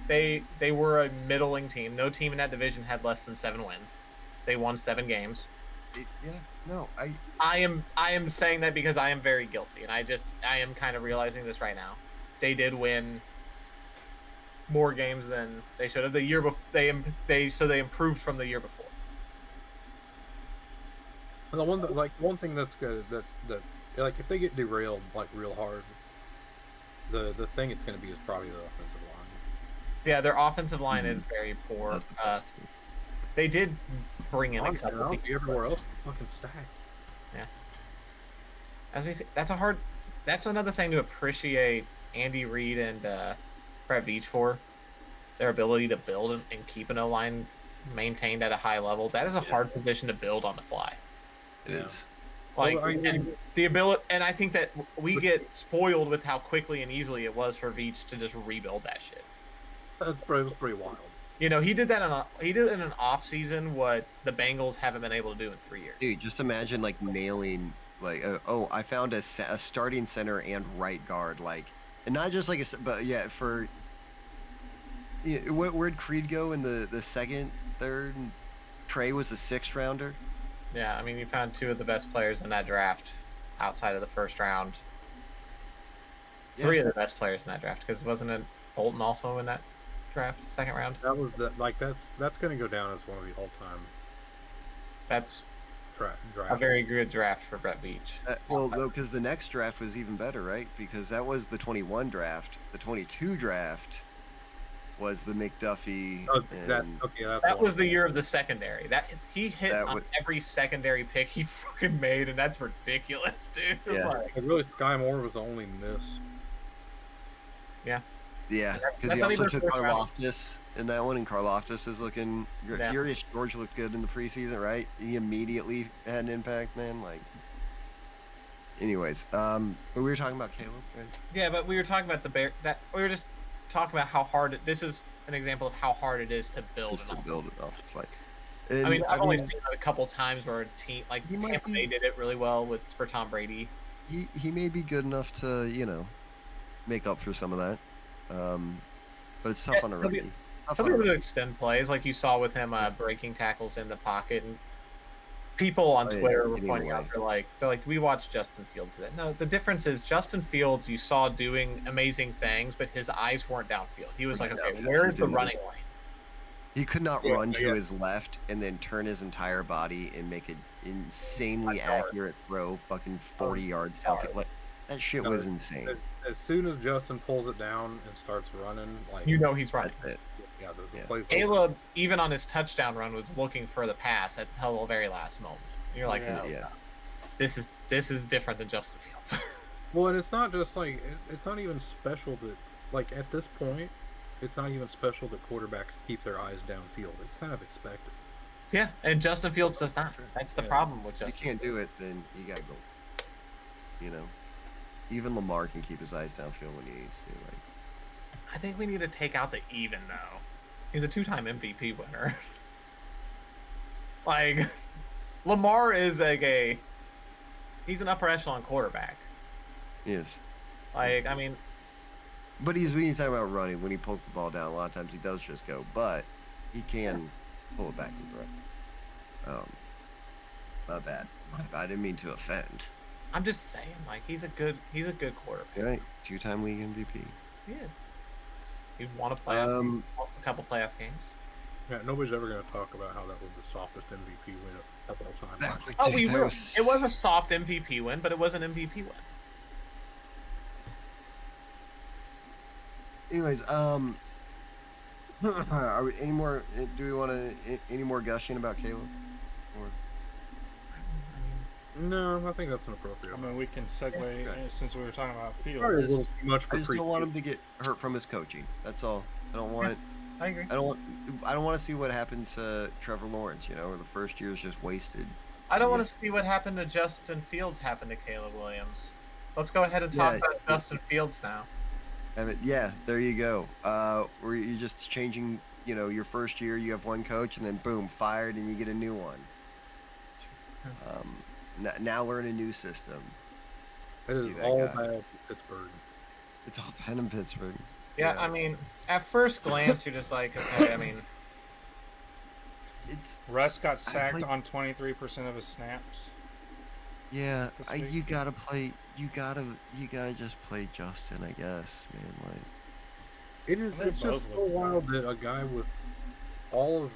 they were a middling team. No team in that division had less than 7 wins. They won 7 games. I am saying that because I am very guilty, and I am kind of realizing this right now. They did win more games than they should have. The year before, they improved from the year before. And one thing that's good is that like if they get derailed like real hard, the thing it's going to be is probably the offensive line. Yeah, their offensive line is very poor. They did bring in a couple people. Everywhere else, fucking stacked. Yeah. As we see, that's another thing to appreciate Andy Reid and Brett Veach for. Their ability to build and keep an O-line maintained at a high level. That is a hard position to build on the fly. It is. Like, and the ability, and I think that we get spoiled with how quickly and easily it was for Veach to just rebuild that shit. It was pretty wild. He did that in an off season what the Bengals haven't been able to do in 3 years. Dude, just imagine like nailing I found a starting center and right guard, like, and not just like where'd Creed go in the second, third? Trey was a 6th rounder. Yeah, I mean, you found 2 of the best players in that draft outside of the first round. 3 of the best players in that draft, because wasn't it Bolton also in that draft, second round? That's going to go down as one of the all-time. That's draft. A very good draft for Brett Veach. Well, though, because the next draft was even better, right? Because that was the 21 draft. The 22 draft was the McDuffie. Oh, And That was the year of the secondary. That he hit That on would- every secondary pick he fucking made, and that's ridiculous, dude. Yeah. Like, really, Sky Moore was the only miss. yeah, That's because he not also even a took first round. Karloftis in that one, and Karloftis is looking. Yeah. Furious George looked good in the preseason, right? He immediately had an impact, man. Like, anyways, but we were talking about Caleb, right? Yeah, but we were talking about that we were just talking about how hard this is an example of how hard it is to build Just an to offense. build it off. It's like, and, I mean, I've only seen it a couple times where a team like He might Tampa be- Bay did it really well for Tom Brady. he may be good enough to make up for some of that. But it's tough Yeah, on a he'll be- rookie. Tough He'll on be a able to rookie. extend plays, like you saw with him breaking tackles in the pocket. And people on Oh, yeah, Twitter were getting pointing out, they're like, we watched Justin Fields today. No, the difference is Justin Fields you saw doing amazing things, but his eyes weren't downfield. He was like, Right, okay, yeah, where's he the didn't- running lane? He could not Yeah, run to yeah. his left and then turn his entire body and make an insanely A dart. accurate throw, fucking 40 yards dart. downfield. Like, that shit No, was insane. As soon as Justin pulls it down and starts running, like You know he's running. That's it. yeah, the Yeah. play's over. Caleb, even on his touchdown run, was looking for the pass until the very last moment. And you're like, Yeah. no, Yeah. this is different than Justin Fields. Well, and it's not just like it's not even special that like at this point, it's not even special that quarterbacks keep their eyes downfield. It's kind of expected. Yeah, and Justin Fields does not. That's the Yeah. problem with If you Justin. can't do it, then you gotta go. Even Lamar can keep his eyes downfield when he needs to. Like, I think we need to take out the even though. He's a two-time MVP winner. Like Lamar is he's an upper echelon quarterback. yes. Like, I mean, But when he's talking about running, when he pulls the ball down, a lot of times he does just go. But he can pull it back and throw. My bad. I didn't mean to offend. I'm just saying, like, he's a good quarterback. You're right. 2-time league MVP. He is. He won a playoff, a couple playoff games. Yeah, nobody's ever going to talk about how that was the softest MVP win of all time. Oh, we will. It was a soft MVP win, but it was an MVP win. Anyways, are we any more? Do we want to any more gushing about Caleb? Or No, I think that's inappropriate. I mean, we can segue Okay. since we were talking about Probably a Fields. little too much I for just don't want him to get hurt from his coaching. That's all. I don't want. I agree. I don't want to see what happened to Trevor Lawrence. Where the first year is just wasted. I don't want to see what happened to Justin Fields happen to Caleb Williams. Let's go ahead and talk Yeah. about Justin Fields now. Yeah, there you go. Where you're just changing. Your first year, you have one coach, and then boom, fired, and you get a new one. Now learn a new system. It is that all guy. bad in Pittsburgh. It's all bad in Pittsburgh. Yeah, I mean, at first glance, you're just like, okay, I mean, It's Russ got sacked played- on 23% of his snaps. yeah. This week. You gotta play. You gotta just play Justin, I guess, man. Like. It is. They It's just both so look wild that a guy with all of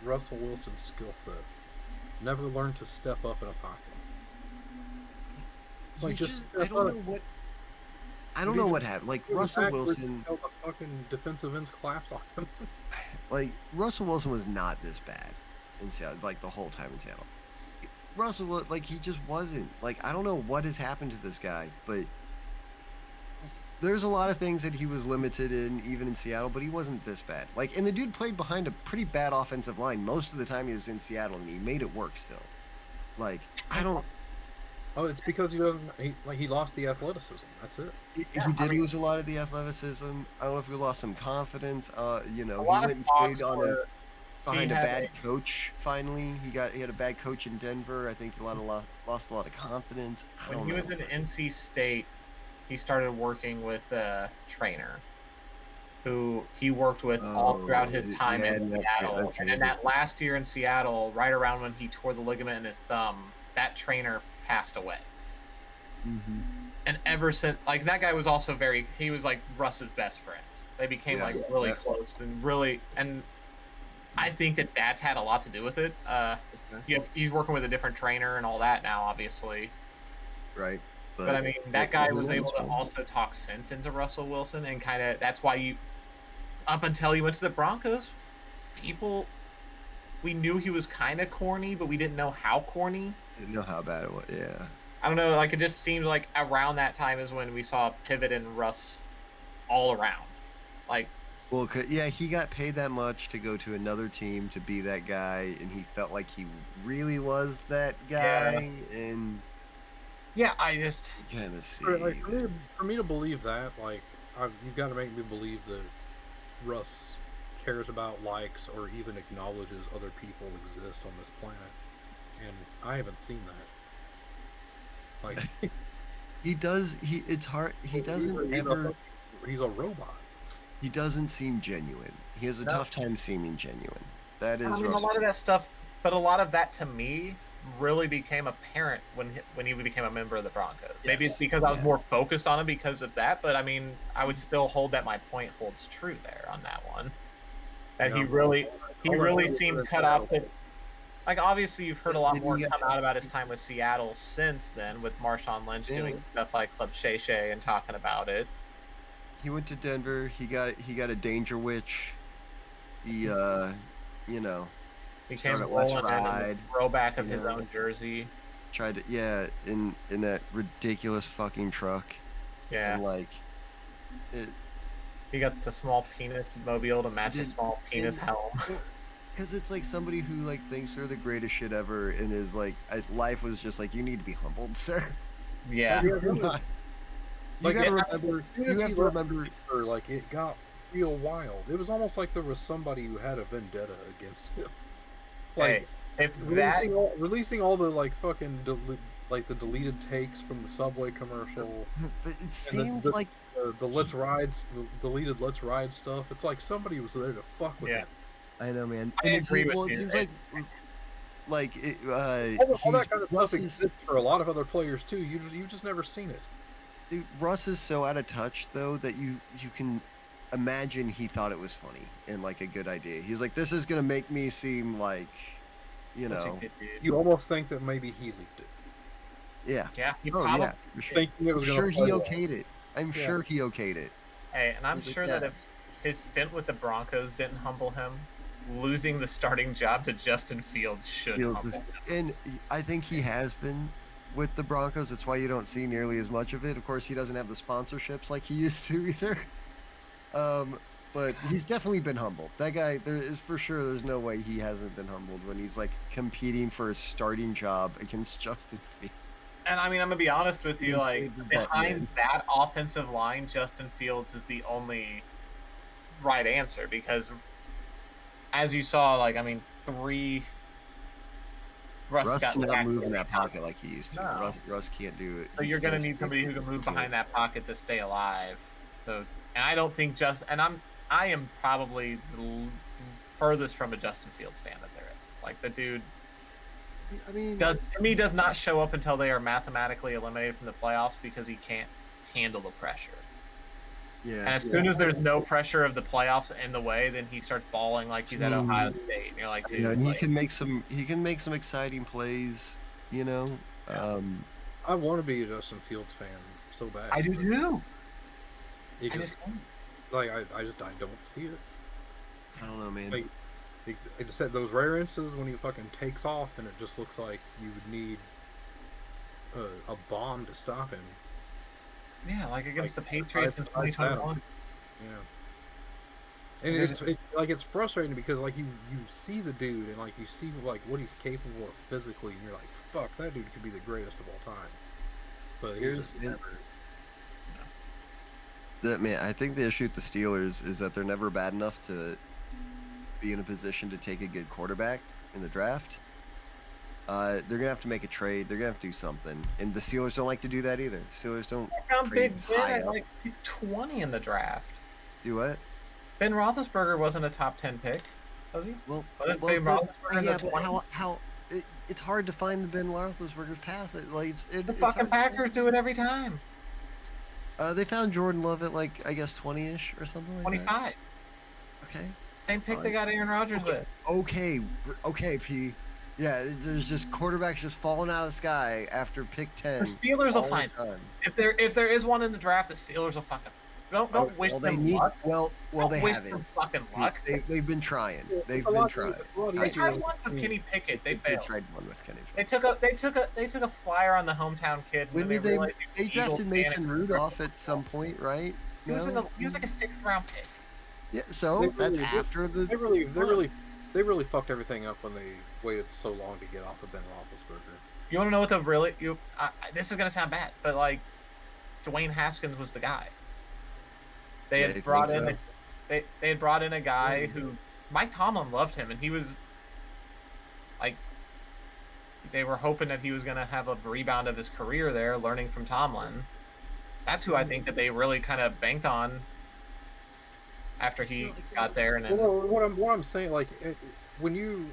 Russell Wilson's skill set never learned to step up in a pocket. Like, just I don't know what. I don't know what happened. Like He was Russell backwards Wilson, until the fucking defensive ends collapse on him. Russell Wilson was not this bad in Seattle. Like the whole time in Seattle, he just wasn't. Like I don't know what has happened to this guy, but there's a lot of things that he was limited in, even in Seattle. But he wasn't this bad. And the dude played behind a pretty bad offensive line most of the time he was in Seattle, and he made it work still. I don't. Oh, it's because he doesn't. He lost the athleticism. That's it. He did lose a lot of the athleticism. I don't know if he lost some confidence. He a lot went of and talks played on were behind a had bad coach. Finally, he had a bad coach in Denver. I think he lost a lot of confidence. I when don't he know. was in NC State, he started working with a trainer who he worked with all throughout his time in Seattle. that's And in right. that last year in Seattle, right around when he tore the ligament in his thumb, that trainer passed away. Mhm. And ever since, that guy was also he was like Russ's best friend. They became Yeah. really Yeah. close and I think that's had a lot to do with it. He's working with a different trainer and all that now, obviously. Right. But I mean, that guy who was able knows, to man? also talk sense into Russell Wilson, and kind of that's why up until he went to the Broncos, we knew he was kind of corny, but we didn't know how corny. I didn't know how bad it was. Yeah. I don't know. Like it just seemed like around that time is when we saw a pivot in Russ all around. Like, Well, yeah, he got paid that much to go to another team to be that guy, and he felt like he really was that guy, and yeah, I just kind of see. Like, for me to believe that, like, you've got to make me believe that Russ cares about, likes, or even acknowledges other people exist on this planet, and I haven't seen that. Like, he does. It's hard. He doesn't ever. He's a robot. He doesn't seem genuine. He has a tough time seeming genuine. That is. I mean, a lot of that stuff, but a lot of that to me really became apparent when he became a member of the Broncos. Maybe it's because I was more focused on him because of that, but I mean, I would still hold that my point holds true there on that one. That he really seemed cut off. Like obviously, you've heard a lot more come out about his time with Seattle since then, with Marshawn Lynch doing stuff like Club Shay Shay and talking about it. He went to Denver. He got a danger witch. He became rolling in a throwback of his own jersey. Tried to in that ridiculous fucking truck. Yeah. And like it. He got the small penis mobile to match the small penis helm. Because it's like somebody who like thinks they're the greatest shit ever, and is like life was just like, you need to be humbled, sir. Yeah. You have to remember. Like it got real wild. It was almost like there was somebody who had a vendetta against him. Like, hey, releasing all the like fucking the deleted takes from the Subway commercial. But it seemed like the Let's Ride, the deleted Let's Ride stuff. It's like somebody was there to fuck with it. I know, man. I agree with you. It seems like it, all that kind of stuff exists for a lot of other players too. You just never seen it. Dude, Russ is so out of touch though that you can imagine he thought it was funny and like a good idea. He's like, this is gonna make me seem like, You almost think that maybe he leaked it. Yeah. Yeah. For sure. I'm sure he okayed it. I'm sure he okayed it. Hey, and I'm sure that if his stint with the Broncos didn't humble him, losing the starting job to Justin Fields should humble him. And I think he has been with the Broncos. That's why you don't see nearly as much of it. Of course, he doesn't have the sponsorships like he used to either. But he's definitely been humbled. That guy, there's no way he hasn't been humbled when he's like competing for a starting job against Justin Fields. And I mean, I'm gonna be honest with you, like behind that offensive line, Justin Fields is the only right answer because, as you saw, like I mean, Russ cannot move in that pocket like he used to. No. Russ can't do it. So you're gonna need somebody who can move behind that pocket to stay alive. So, and I don't think I am probably the furthest from a Justin Fields fan that there is. Like the dude. I mean, does not show up until they are mathematically eliminated from the playoffs because he can't handle the pressure. Yeah. And as soon as there's no pressure of the playoffs in the way, then he starts balling like he's at Ohio State. And you're like, dude. And he can make some exciting plays. I want to be a Justin Fields fan so bad. I do too. I don't see it. I don't know, man. Like, it just said those rare instances when he fucking takes off and it just looks like you would need a bomb to stop him. Yeah, like against the Patriots in 2021. Yeah. And it's frustrating because like you see the dude and like you see like what he's capable of physically and you're like, fuck, that dude could be the greatest of all time. But here's I think the issue with the Steelers is that they're never bad enough to be in a position to take a good quarterback in the draft. They're gonna have to make a trade. They're gonna have to do something, and the Steelers don't like to do that either. Steelers don't. I found Big Ben at like pick 20 in the draft. Do what? Ben Roethlisberger wasn't a top 10 pick, was he? Well, Ben Roethlisberger yeah, but how it's hard to find the Ben Roethlisberger's pass. The fucking Packers do it every time. They found Jordan Love at like I guess 20-ish or something like 25. that. Okay. Same pick they got Aaron Rodgers with. Okay, P. Yeah, there's just quarterbacks just falling out of the sky after pick 10. The Steelers will find him. If there is one in the draft, the Steelers will fucking. Don't wish well, they them need. luck. Well, Don't they wish haven't. them fucking luck. They've been trying. They've It's a been lot- trying. it's a lot They easier tried than- one with Kenny Pickett. They They failed. tried one with Kenny. They Pickett. took a flyer on the hometown kid. And When then did they? realized he They was Eagles drafted fan Mason and- Rudolph at some point, right? He was No? he was like a 6th round pick. Yeah. So They that's really- after the. They really fucked everything up when they waited so long to get off of Ben Roethlisberger. You want to know what the really this is gonna sound bad, but like Dwayne Haskins was the guy. They Yeah, had you brought think in so? they had brought in a guy who Mike Tomlin loved him, and he was like they were hoping that he was gonna have a rebound of his career there, learning from Tomlin. That's who I think that they really kind of banked on after he got there, and then Well, what I'm saying, like, when you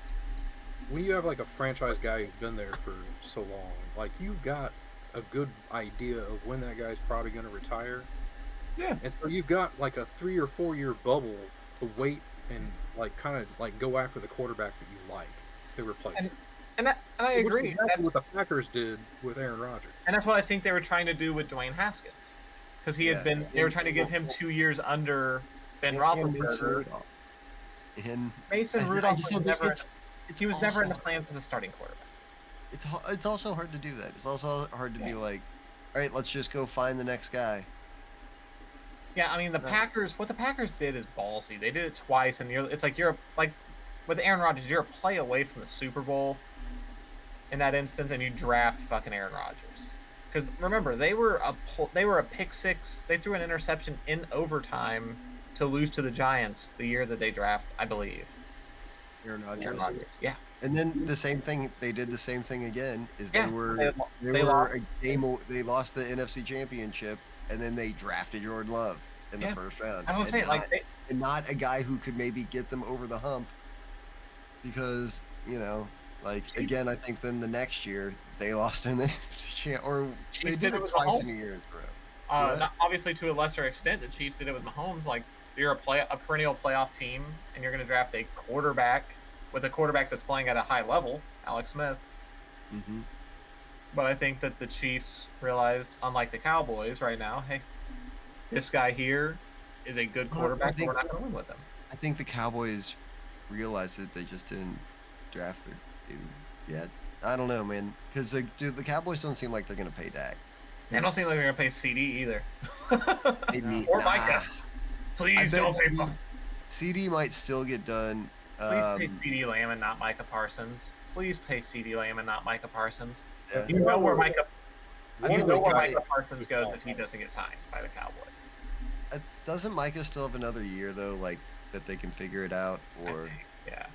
have like a franchise guy who's been there for so long, like you've got a good idea of when that guy's probably going to retire. Yeah. And so you've got like a 3 or 4 year bubble to wait and like kind of like go after the quarterback that you like to replace him. and I Which is agree. exactly That's what the Packers did with Aaron Rodgers. And that's what I think they were trying to do with Dwayne Haskins, because he had been. They were trying to give him 2 years under Ben Roethlisberger. And Mason I Rudolph just was don't think never. it's He was never in the also- plans as a starting quarterback. It's also hard to do that. It's also hard to be like, all right, let's just go find the next guy. Yeah, I mean the No. Packers. What the Packers did is ballsy. They did it twice, and it's like you're like with Aaron Rodgers, you're a play away from the Super Bowl. In that instance, and you draft fucking Aaron Rodgers, because remember they were a pick six. They threw an interception in overtime to lose to the Giants the year that they draft, I believe. Aaron Aaron Rodgers. Yeah. And then the same thing. They did the same thing again. Is Yeah, they were they they were lost. a game. They lost the NFC Championship, and then they drafted Jordan Love in the Yeah. first round. I would say like and not a guy who could maybe get them over the hump, because like again, I think then the next year they lost in the NFC Championship, or Chiefs they did did it it with twice Mahomes. in a year in a row. What? not, obviously to a lesser extent, the Chiefs did it with Mahomes. Like you're a perennial playoff team, and you're going to draft a quarterback with a quarterback that's playing at a high level, Alex Smith. Mm-hmm. But I think that the Chiefs realized, unlike the Cowboys right now, hey, this guy here is a good quarterback, but think- we're not going to win with him. I think the Cowboys realized that they just didn't draft their dude yet. I don't know, man, because the Cowboys don't seem like they're gonna pay Dak. They don't seem like they're going to pay CD either. Maybe, Or Micah. Please I bet don't pay. CD might still get done. Please pay CD Lamb and not Micah Parsons. Please pay CD Lamb and not Micah Parsons. Yeah. You know where Micah. I You think know where Micah- Micah Parsons goes if he doesn't get signed by the Cowboys. Doesn't Micah still have another year though, like that they can figure it out, I or think, yeah.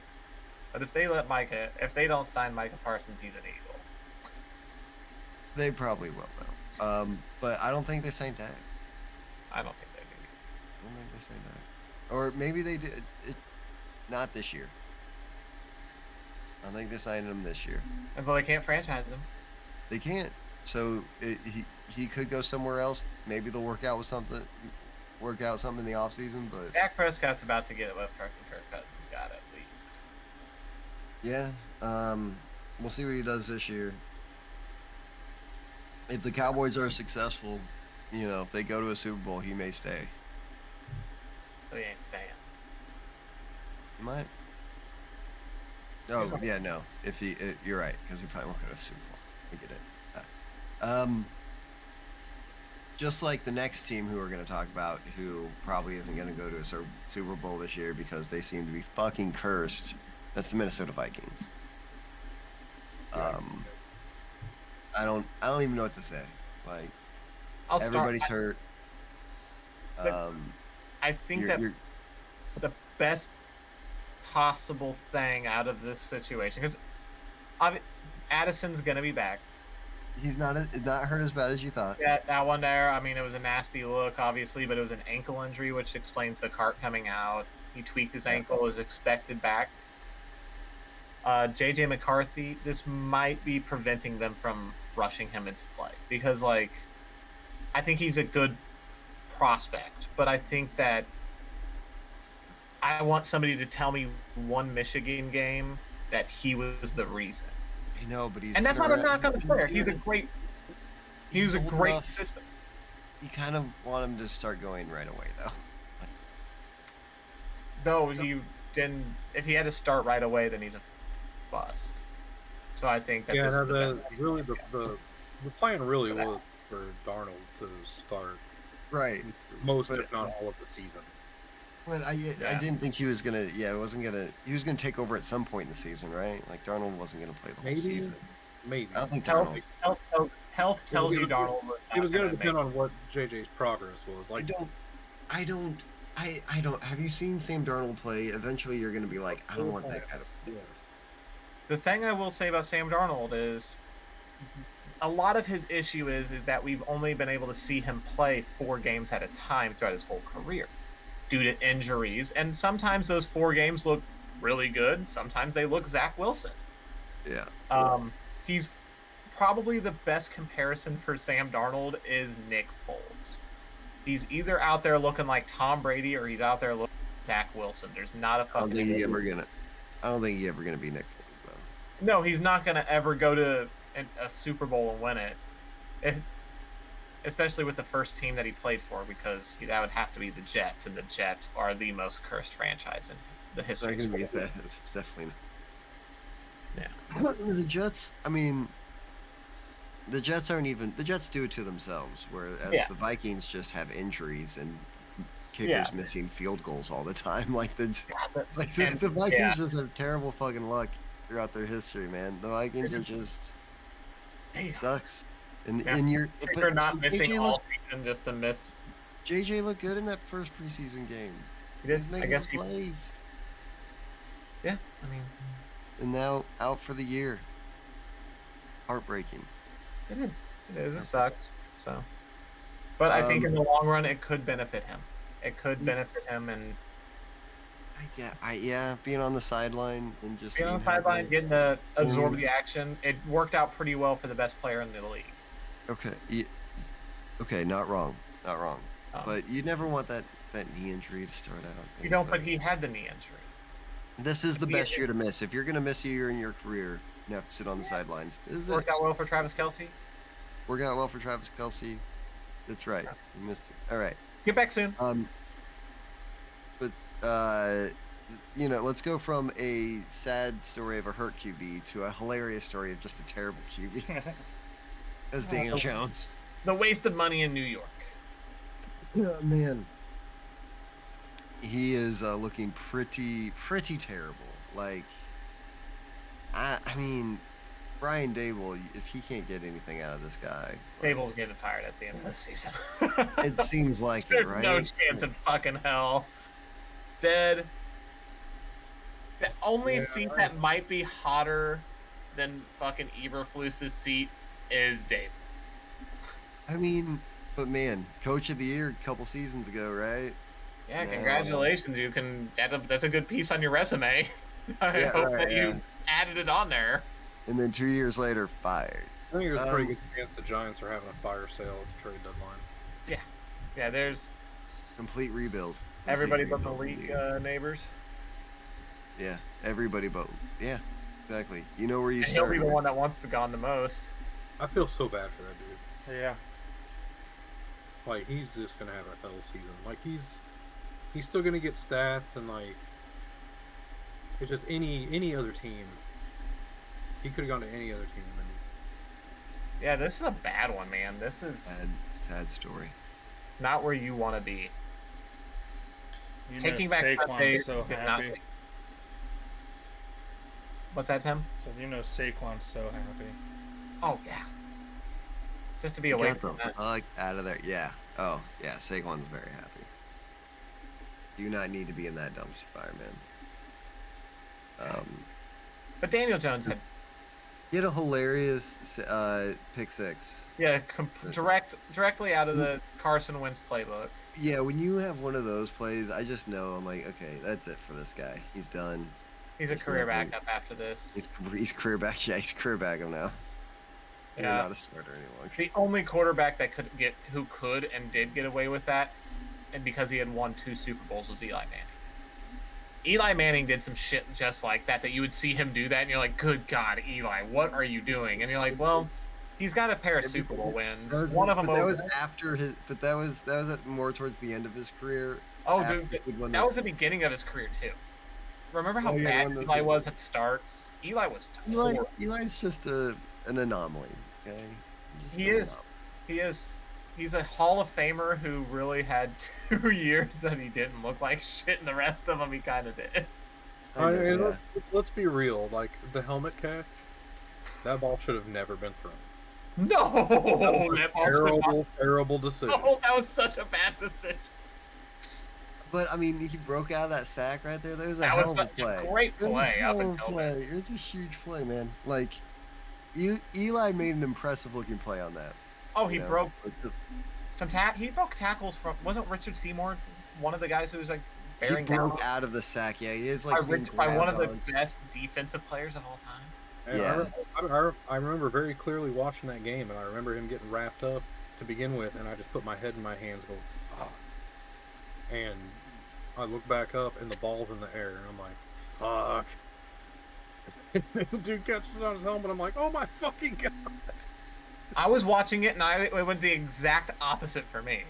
But if they don't sign Micah Parsons, he's an Eagle. they probably will though. But I don't think they signed Dak. I don't think they do. I don't think they signed Dak. Or maybe they did. Not this year. I don't think they signed him this year. And well, they can't franchise him. They can't. So he could go somewhere else. Maybe they'll work out something in the offseason, but Dak Prescott's about to get what fucking Kirk Cousins got at least. yeah. We'll see what he does this year. If the Cowboys are successful, if they go to a Super Bowl, he may stay. So he ain't staying. He might. Oh yeah, no. You're right, because he probably won't go to a Super Bowl. I get it. Just like the next team who we're going to talk about, who probably isn't going to go to a Super Bowl this year because they seem to be fucking cursed. That's the Minnesota Vikings. I don't even know what to say. Like everybody's hurt. I think you're- the best possible thing out of this situation, because Addison's gonna be back. he's not hurt as bad as you thought. Yeah, that one there. I mean, it was a nasty look, obviously, but it was an ankle injury, which explains the cart coming out. He tweaked his ankle, is expected back. JJ McCarthy, this might be preventing them from rushing him into play because, like, I think he's a good prospect, but I think that I want somebody to tell me one Michigan game that he was the reason. I know, but he's And that's not a knock on the player. He's a great old great enough- system. you kind of want him to start going right away, though. No, he didn't. If he had to start right away, then he's a bust. So I think that Yeah, this no, is the the best. really the plan really was for Darnold to start Right. most, But- if not all, of the season. But I didn't think he was gonna. Yeah, it wasn't gonna. He was gonna take over at some point in the season, right? Like Darnold wasn't gonna play the whole Maybe, season. maybe. I don't think Health, Darnold. health tells you gonna- Darnold was It was not going to gonna depend make- on what JJ's progress was. I Like, don't. Have you seen Sam Darnold play? Eventually, you're gonna be like, I don't want that guy to play. yeah. The thing I will say about Sam Darnold is a lot of his issue is that we've only been able to see him play 4 games at a time throughout his whole career due to injuries, and sometimes those 4 games look really good, sometimes they look Zach Wilson. Yeah. He's probably the best comparison for Sam Darnold is Nick Foles. He's either out there looking like Tom Brady or he's out there looking like Zach Wilson. There's not a I don't fucking. think he's ever gonna be Nick Foles though. No, he's not gonna ever go to a Super Bowl and win it. Especially with the first team that he played for, because that would have to be the Jets, and the Jets are the most cursed franchise in the It's not history of gonna be sports. that. It's definitely. Yeah. The Jets. I mean, the Jets aren't even. The Jets do it to themselves. Whereas Yeah. the Vikings just have injuries and kickers Yeah. missing field goals all the time. Like the And- the Vikings yeah. just have terrible fucking luck throughout their history, man. The Vikings are just Damn. sucks. And Yeah. and you're You're not missing JJ all season just to miss. JJ looked good in that first preseason game. He did. He's I making guess his he. plays. Yeah. I mean, And now out for the year. Heartbreaking. it is. It is. It sucks. So, but I think in the long run, it could benefit him. It could benefit him, and Yeah, being on the sideline and just being on the seeing how sideline, they- getting to absorb the action, it worked out pretty well for the best player in the league. Okay, okay, not wrong. But you never want that knee injury to start out. You don't, but he had the knee injury. This is the he- best year to miss. If you're gonna miss a year in your career, you have to sit on the sidelines. This is it. Worked out well for Travis Kelce. Worked out well for Travis Kelce. That's right. You missed it. All right. Get back soon. But let's go from a sad story of a hurt QB to a hilarious story of just a terrible QB. As Daniel Jones. The wasted money in New York. Yeah, man. He is looking pretty terrible. Like, I mean, Brian Dable, if he can't get anything out of this guy, like, Dable's getting fired at the end of the season. it seems like it, There's right? no chance in fucking hell. Dead. The only Yeah, seat right. that might be hotter than fucking Eberflus's seat is Dave. I mean, but man, Coach of the Year a couple seasons ago, right? Yeah, Yeah. congratulations. You can that's a good piece on your resume. I Yeah, hope right, that you added it on there. And then 2 years later, fired. I think there's a pretty Um, good chance the Giants are having a fire sale at the trade deadline. Yeah, there's Complete rebuild. Complete everybody but the rebuild, league indeed. neighbors. Yeah, everybody but. Yeah, exactly. You know where you And he'll start. be the right? one that wants to gone the most. I feel so bad for that dude. Yeah. Like, he's just gonna have a hell season. Like, he's still gonna get stats, and like, it's just any other team. He could have gone to any other team, and Yeah, this is a bad one, man. This is Sad story. not where you want to be. You Taking know back Sunday Saquon's so did not happy. say- What's that, Tim? So you know Saquon's so happy. Oh yeah. Just to be You away got from the that. fuck out of there. Yeah. Oh, yeah. Saquon's very happy. Do not need to be in that dumpster fire, man. But Daniel Jones had He had a hilarious pick six. directly out of the Carson Wentz playbook. Yeah, when you have one of those plays, I just know I'm like, okay, that's it for this guy. He's done. He's a There's career nothing- backup after this. He's career back. Yeah, he's career backup now. You're Yeah. not a starter any longer. The only quarterback that who could and did get away with that, and because he had won 2 Super Bowls, was Eli Manning. Eli Manning did some shit just like that you would see him do that, and you're like, good God, Eli, what are you doing? And you're like, well, He's got a pair of Yeah, Super Bowl wins. That was, One of them but that over. was after his. But that was more towards the end of his career. Oh, after dude, he'd won that those- was the beginning of his career too. Remember how Oh, yeah, bad won those Eli Super was Bowls. at the start? Eli was Eli, horrible. Eli's just an anomaly. Okay. He's just He an is. anomaly. He is. He's a Hall of Famer who really had 2 years that he didn't look like shit, and the rest of them he kind of did. I know, yeah. Let's be real. Like the helmet catch, that ball should have never been thrown. No, that ball should not- Terrible decision. Oh, that was such a bad decision. But I mean, he broke out of that sack right there. That was a That hell was of a such a play. great It was a play up hell of a until play. then. It was a huge play, man. Like, Eli made an impressive looking play on that. Oh, he you know? broke Like, just- he broke tackles from. Wasn't Richard Seymour one of the guys who was like he bearing down broke out of the sack. Yeah, he is by, like being by one of the grabbed on. best defensive players of all time? And Yeah. I remember very clearly watching that game, and I remember him getting wrapped up to begin with, and I just put my head in my hands, going, "Fuck!" And I look back up, and the ball's in the air, and I'm like, "Fuck!" The dude catches it on his helmet. I'm like, "Oh my fucking god!" I was watching it, and it went the exact opposite for me.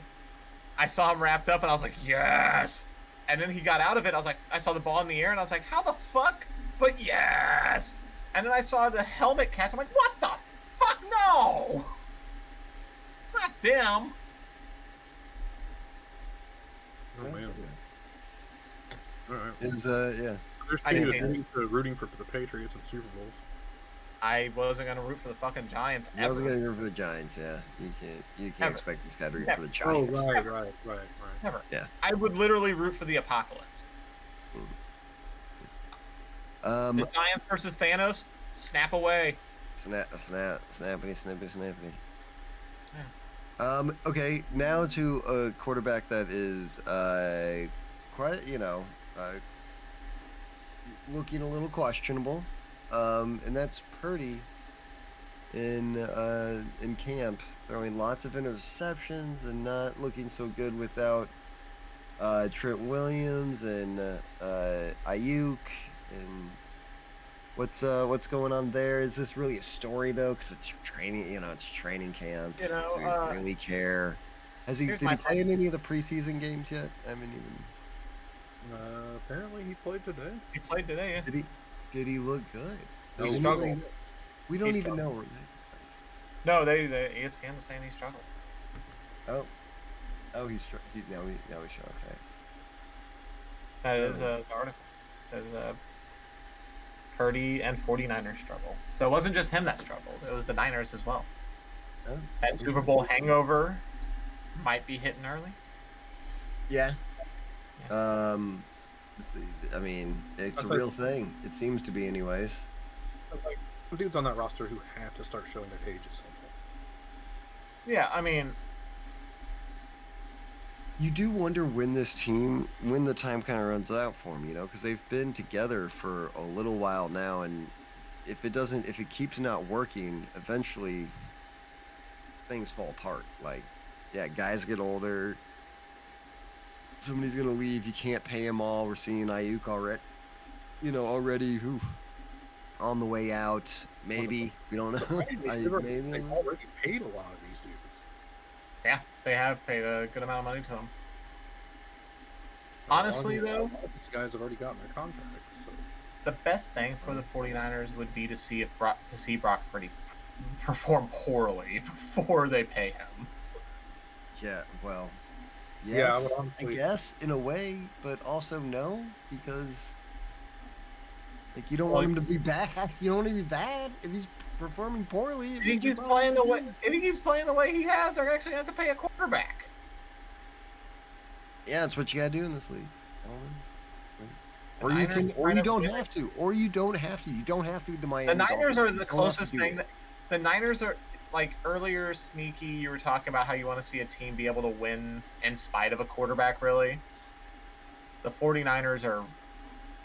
I saw him wrapped up, and I was like, yes! And then he got out of it. I was like, I saw the ball in the air, and I was like, how the fuck? But yes! And then I saw the helmet catch. I'm like, what the fuck? No! Not them. Oh man. All right. It was yeah. There's I people didn't- rooting for the Patriots in Super Bowls. I wasn't going to root for the fucking Giants I wasn't ever. gonna go for the Giants. Yeah, you can't Never. expect this guy to root Never. for the Oh, Giants. right. Never. Yeah. I would literally root for the apocalypse. Um, The Giants versus Thanos, snap away. snappity. Okay, now to a quarterback that is quite, looking a little questionable, and that's Purdy in camp, throwing lots of interceptions and not looking so good without Trent Williams and Ayuk. And what's going on there? Is this really a story though? Because it's training, it's training camp. You know, Do we really care? Did here's he my play in any of the preseason games yet? I haven't even. Apparently he played today. He played today. Yeah. Did he look good? He We don't struggled. even- We don't He even know. struggled. No, the ESPN was saying he struggled. Oh, now he's okay. That is the article. That is Purdy and 49ers struggle. So it wasn't just him that struggled. It was the Niners as well. Oh. That Super Bowl hangover might be hitting early. Yeah. I mean, it's That's a like- real thing. It seems to be, anyways. Like some dudes on that roster who have to start showing their age at some point. Yeah, I mean, You do wonder when the time kind of runs out for them, because they've been together for a little while now, and if it keeps not working, eventually things fall apart. Like, yeah, guys get older. Somebody's gonna leave. You can't pay them all. We're seeing Ayuk already on the way out. Maybe we don't know. They've already Maybe. paid a lot of these dudes. yeah, they have paid a good amount of money to him. A lot of Honestly, these- though- a lot of these guys have already gotten their contracts. So. The best thing for the 49ers would be to see Brock Purdy perform poorly before they pay him. Yeah. Well. Yeah, Yes, I would I honestly- guess in a way, but also no, because you don't Well, want him to be bad. You don't want him to be bad if he's performing poorly. If he keeps playing the way he has, they're actually going to have to pay a quarterback. Yeah, that's what you gotta do in this league. The Or you Niners can, or kind you of don't feel have to, or you don't have to. You don't have to be the Miami. The Niners Dolphins. are You the don't have to closest do thing. it. That, the Niners are like earlier, Sneaky. You were talking about how you want to see a team be able to win in spite of a quarterback. Really, the 49ers are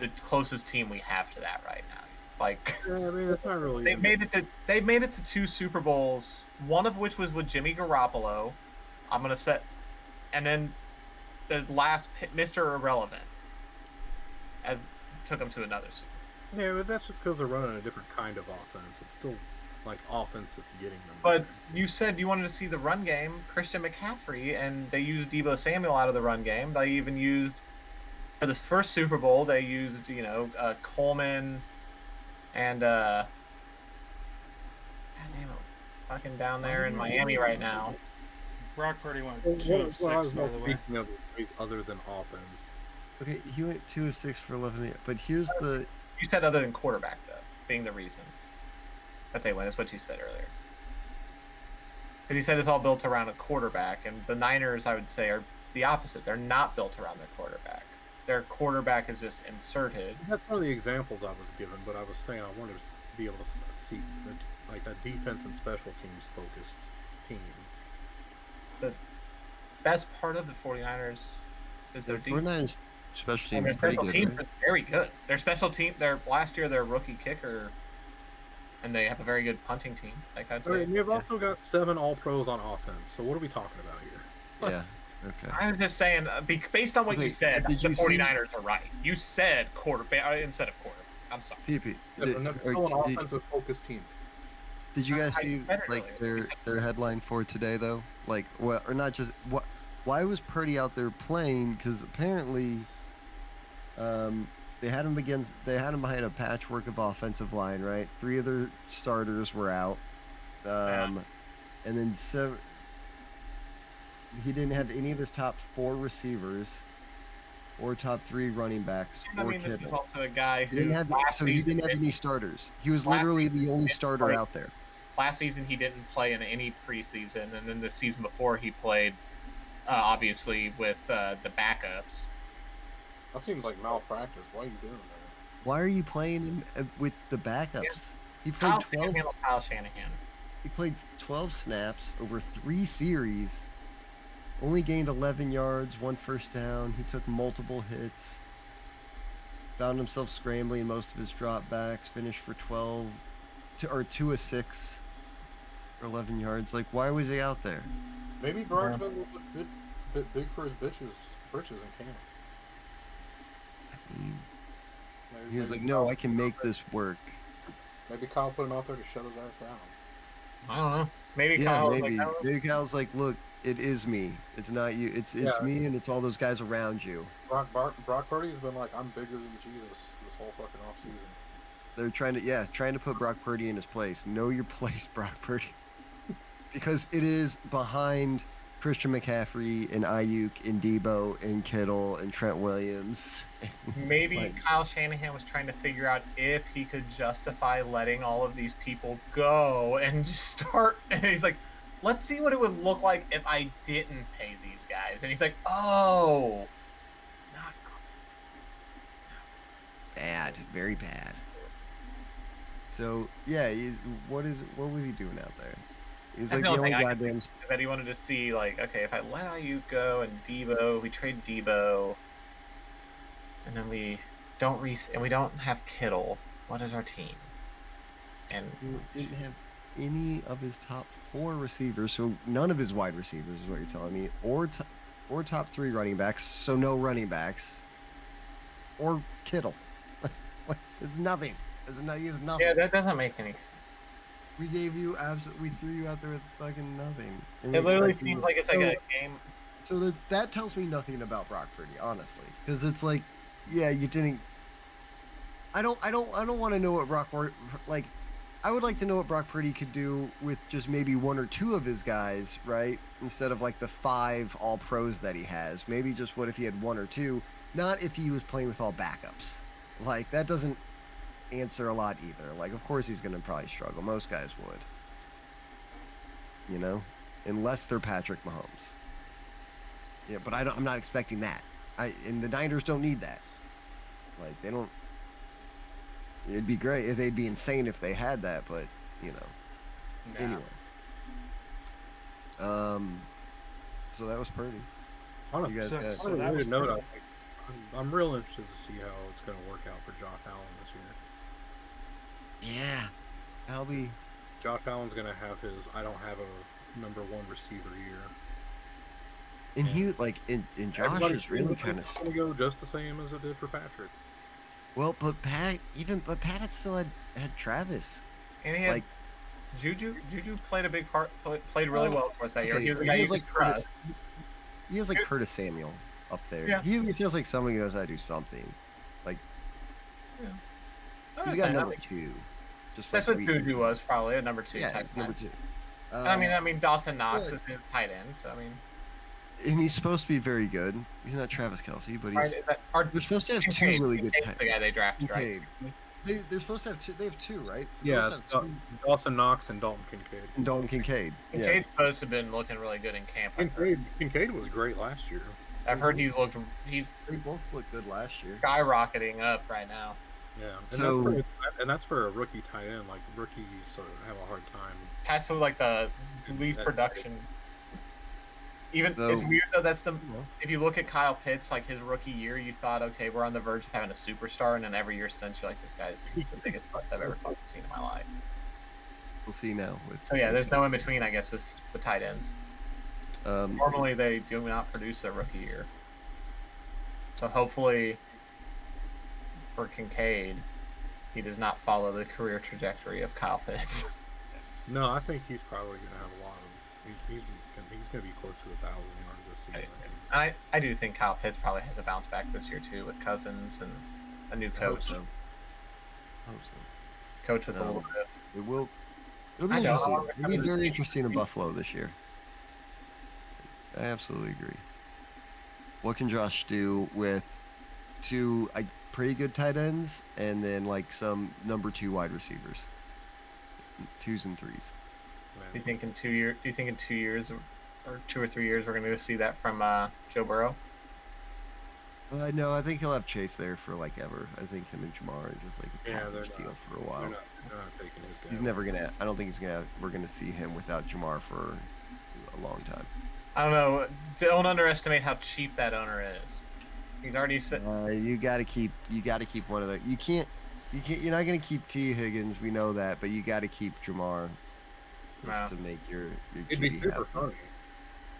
the closest team we have to that right now. Like, Yeah, I mean, it's not really. they've made it to 2 Super Bowls. One of which was with Jimmy Garoppolo. And then the last Mr. Irrelevant took them to another Super Bowl. Yeah, but that's just because they're running a different kind of offense. It's still like offense that's getting them. But you said you wanted to see the run game, Christian McCaffrey, and they used Debo Samuel out of the run game. They even used, for this first Super Bowl, they used, Coleman and, God damn it, fucking down there in Miami right now. Brock Purdy went Well, 2 of what 6, I was by more the way. speaking of ways other than offense. Okay, he went 2 of 6 for 11. But here's the. You said other than quarterback, though, being the reason that they win. Is what you said earlier. Because you said it's all built around a quarterback, and the Niners, I would say, are the opposite. They're not built around their quarterback. Their quarterback is just inserted. That's one of the examples I was given, but I was saying I wanted to be able to see like a defense and special teams focused team. The best part of the 49ers is their defense. 49ers special And team their pretty special good. team Right? is very good. Their special team, last year, their rookie kicker, and they have a very good punting team. Like I'd say. You've also got 7 All-Pros on offense. So what are we talking about here? Yeah. Okay. I was just saying, based on what Okay, you said, did the you see- 49ers are right. You said quarterback instead of quarterback. I'm sorry. PP. Yeah, and they're still an offensive focused team. Did you guys I see said it like earlier. their headline for today though? Like, well, or not just what? Why was Purdy out there playing? Because apparently, they had him behind a patchwork of offensive line. Right, 3 of their starters were out, and then he didn't have any of his top 4 receivers, or top 3 running backs, I or mean, this is Kittle. also a guy He who didn't have he didn't have any starters. He was last literally season the only didn't starter play. out there. last season he didn't play in any preseason, and then the season before he played, obviously with the backups. That seems like malpractice. Why are you doing that? Why are you playing him with the backups? Yeah. He played Kyle 12. Shanahan. Kyle Shanahan. He played 12 snaps over 3 series. Only gained 11 yards, 1 first down. He took multiple hits. Found himself scrambling most of his dropbacks. Finished for 2 of 6 for 11 yards. Like, why was he out there? Maybe Brock's been a little bit big for his britches in camp. He was like, no, I can make this work. Maybe Kyle put him out there to shut his ass down. I don't know. Maybe Yeah, Kyle was maybe. like, I don't know. Maybe Kyle's like, look, it is me. It's not you. It's Yeah. me, and it's all those guys around you. Brock Purdy's been like, I'm bigger than Jesus this whole fucking offseason. They're trying to put Brock Purdy in his place. Know your place, Brock Purdy. Because it is behind Christian McCaffrey and Ayuk and Debo and Kittle and Trent Williams. Maybe Like- Kyle Shanahan was trying to figure out if he could justify letting all of these people go and just start. And he's like, let's see what it would look like if I didn't pay these guys. And he's like, oh, not good. Bad, very bad. So yeah, what was he doing out there? He's That's like the the only only thing I could goddamn. That he wanted to see, like, okay, if I let Ayuk go and Debo, we trade Debo, and then we don't have Kittle. What is our team? And He didn't have any of his top 4 receivers, so none of his wide receivers is what you're telling me, or top 3 running backs, so no running backs, or Kittle. Nothing. He has nothing. yeah, that doesn't make any sense. We gave you we threw you out there with fucking nothing. And we It literally expected you seems to- like it's like a game. So that tells me nothing about Brock Purdy, honestly, because it's like, yeah, you didn't. I don't want to know what like. I would like to know what Brock Purdy could do with just maybe 1 or 2 of his guys, right? Instead of like the 5 all pros that he has. Maybe just what if he had 1 or 2, not if he was playing with all backups. Like that doesn't answer a lot either. Like of course he's gonna probably struggle. Most guys would. You know? Unless they're Patrick Mahomes. Yeah, but I'm not expecting that. And the Niners don't need that. Like they don't. It'd be great if they'd be insane if they had that, but you know. Nah. Anyways. So that was Purdy. On You guys So- had. so on a that weird was note, pretty- I'm real interested to see how it's going to work out for Josh Allen this year. Yeah. I'll be. Josh Allen's going to have his I don't have a number 1 receiver year. And he like in Josh Everybody's is really kind of. going to go just the same as it did for Patrick. Well, but Pat had still had Travis. And he had Like Juju played a big part. Played really well for us that year. Okay, He was a but guy he you has like could trust. Curtis. He has like Curtis Samuel up there. Yeah. He feels like somebody who knows how to do something. Like Yeah. he's got number 2. Just That's like what Juju was probably a number 2 Yeah, type he's number guy. 2. I mean, Dawson Knox yeah. is his tight end. So I mean, And he's supposed to be very good. He's not Travis Kelce, but he's. They're supposed to have 2 really good. Kincaid's the guy they drafted, right? They're supposed to have 2. They have 2, right? Yeah, it's Dawson Knox and Dalton Kincaid. And Dalton Kincaid. Kincaid's supposed to have been looking really good in camp. Kincaid was great last year. I've heard he's They both looked good last year. skyrocketing up right now. Yeah, and So- that's for a rookie tight end. Like rookies sort of have a hard time. That's like the least production. Even So- it's weird though. That's the if you look at Kyle Pitts, like his rookie year, you thought, okay, we're on the verge of having a superstar, and then every year since, you're like, this guy's the biggest bust I've ever fucking seen in my life. We'll see now. So yeah, there's no in between, I guess, with tight ends. Normally they do not produce their rookie year. So hopefully for Kincaid, he does not follow the career trajectory of Kyle Pitts. No, I think he's probably going to have a lot of. He's going to be close to 1,000 yards this season. I do think Kyle Pitts probably has a bounce back this year too with Cousins and a new I hope coach. so. I hope so. Coach with a little bit. It will. It'll be I know. interesting. It'll be very interesting in Buffalo this year. I absolutely agree. What can Josh do with 2 pretty good tight ends and then like some number 2 wide receivers? 2s and 3s. Do you think in 2 years? Do you think in 2 years or 2 or 3 years we're going to see that from Joe Burrow? No, I think he'll have Chase there for like ever. I think him and Jamar are just like a package deal for a while. They're not taking his guy. He's never gonna. I don't think he's gonna. We're gonna see him without Jamar for a long time. I don't know. Don't underestimate how cheap that owner is. He's already said. You gotta keep. You gotta keep one of the. You can't. You can't. You're not gonna keep T Higgins. We know that, but you gotta keep Jamar. Just to make your It'd be QB super happy. funny.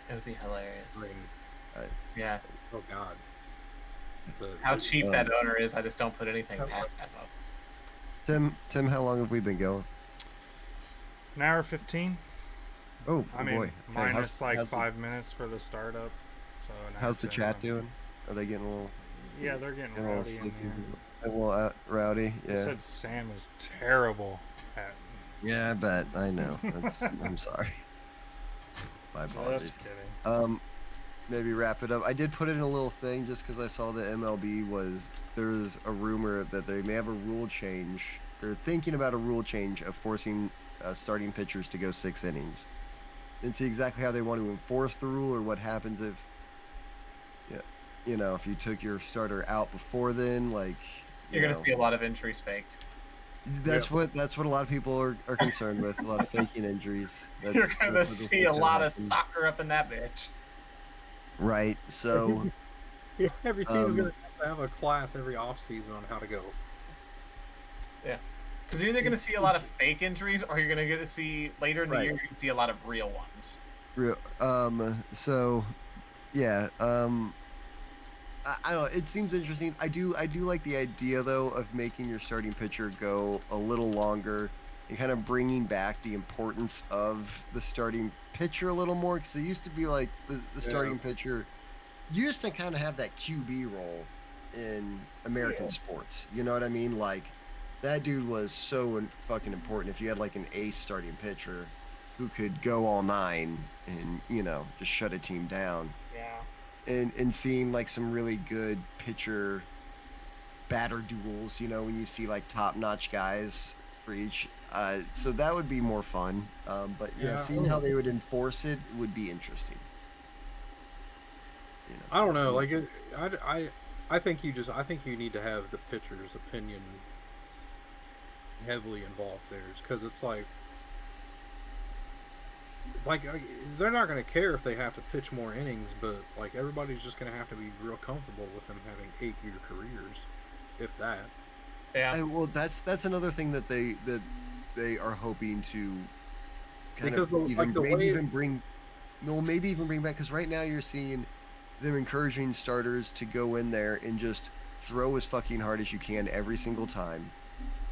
It would be hilarious. I mean, Yeah. oh God. How cheap that owner is, I just don't put anything past that up. Tim, how long have we been going? An hour 15. Oh, I mean, boy. Hey, minus how's 5 minutes for the startup. So an How's the hour chat 10. doing? Are they getting a little? Yeah, they're getting Getting a little rowdy in sleepy? here. A little rowdy. They Yeah. said Sam is terrible at. Yeah, I bet. I know. I'm sorry. My apologies. Just kidding. Maybe wrap it up. I did put in a little thing just because I saw the MLB there's a rumor that they may have a rule change. They're thinking about a rule change of forcing starting pitchers to go 6 innings. And see exactly how they want to enforce the rule or what happens if, if you took your starter out before then, like. You're going to see a lot of injuries faked. That's what a lot of people are concerned with. A lot of faking injuries. You're going to see a lot of soccer up in that bitch. Right. So. Yeah, every team is going to have a class every offseason on how to go. Yeah. Because you're either going to see a lot of fake injuries or you're going to get to see later in the year, you're going to see a lot of real ones. So, yeah. I don't know. It seems interesting. I do like the idea though of making your starting pitcher go a little longer and kind of bringing back the importance of the starting pitcher a little more because it used to be like the starting pitcher used to kind of have that QB role in American sports. You know what I mean? Like that dude was so fucking important. If you had like an ace starting pitcher who could go all 9 and just shut a team down. Yeah. And seeing like some really good pitcher batter duels, when you see like top-notch guys for each. So that would be more fun. But seeing how they would enforce it would be interesting. I don't know. Like I think you need to have the pitcher's opinion heavily involved there, because it's like they're not going to care if they have to pitch more innings, but like everybody's just going to have to be real comfortable with them having 8-year careers, if that. Yeah. Well, that's another thing that they are hoping to kind of maybe even bring back, because right now you're seeing them encouraging starters to go in there and just throw as fucking hard as you can every single time.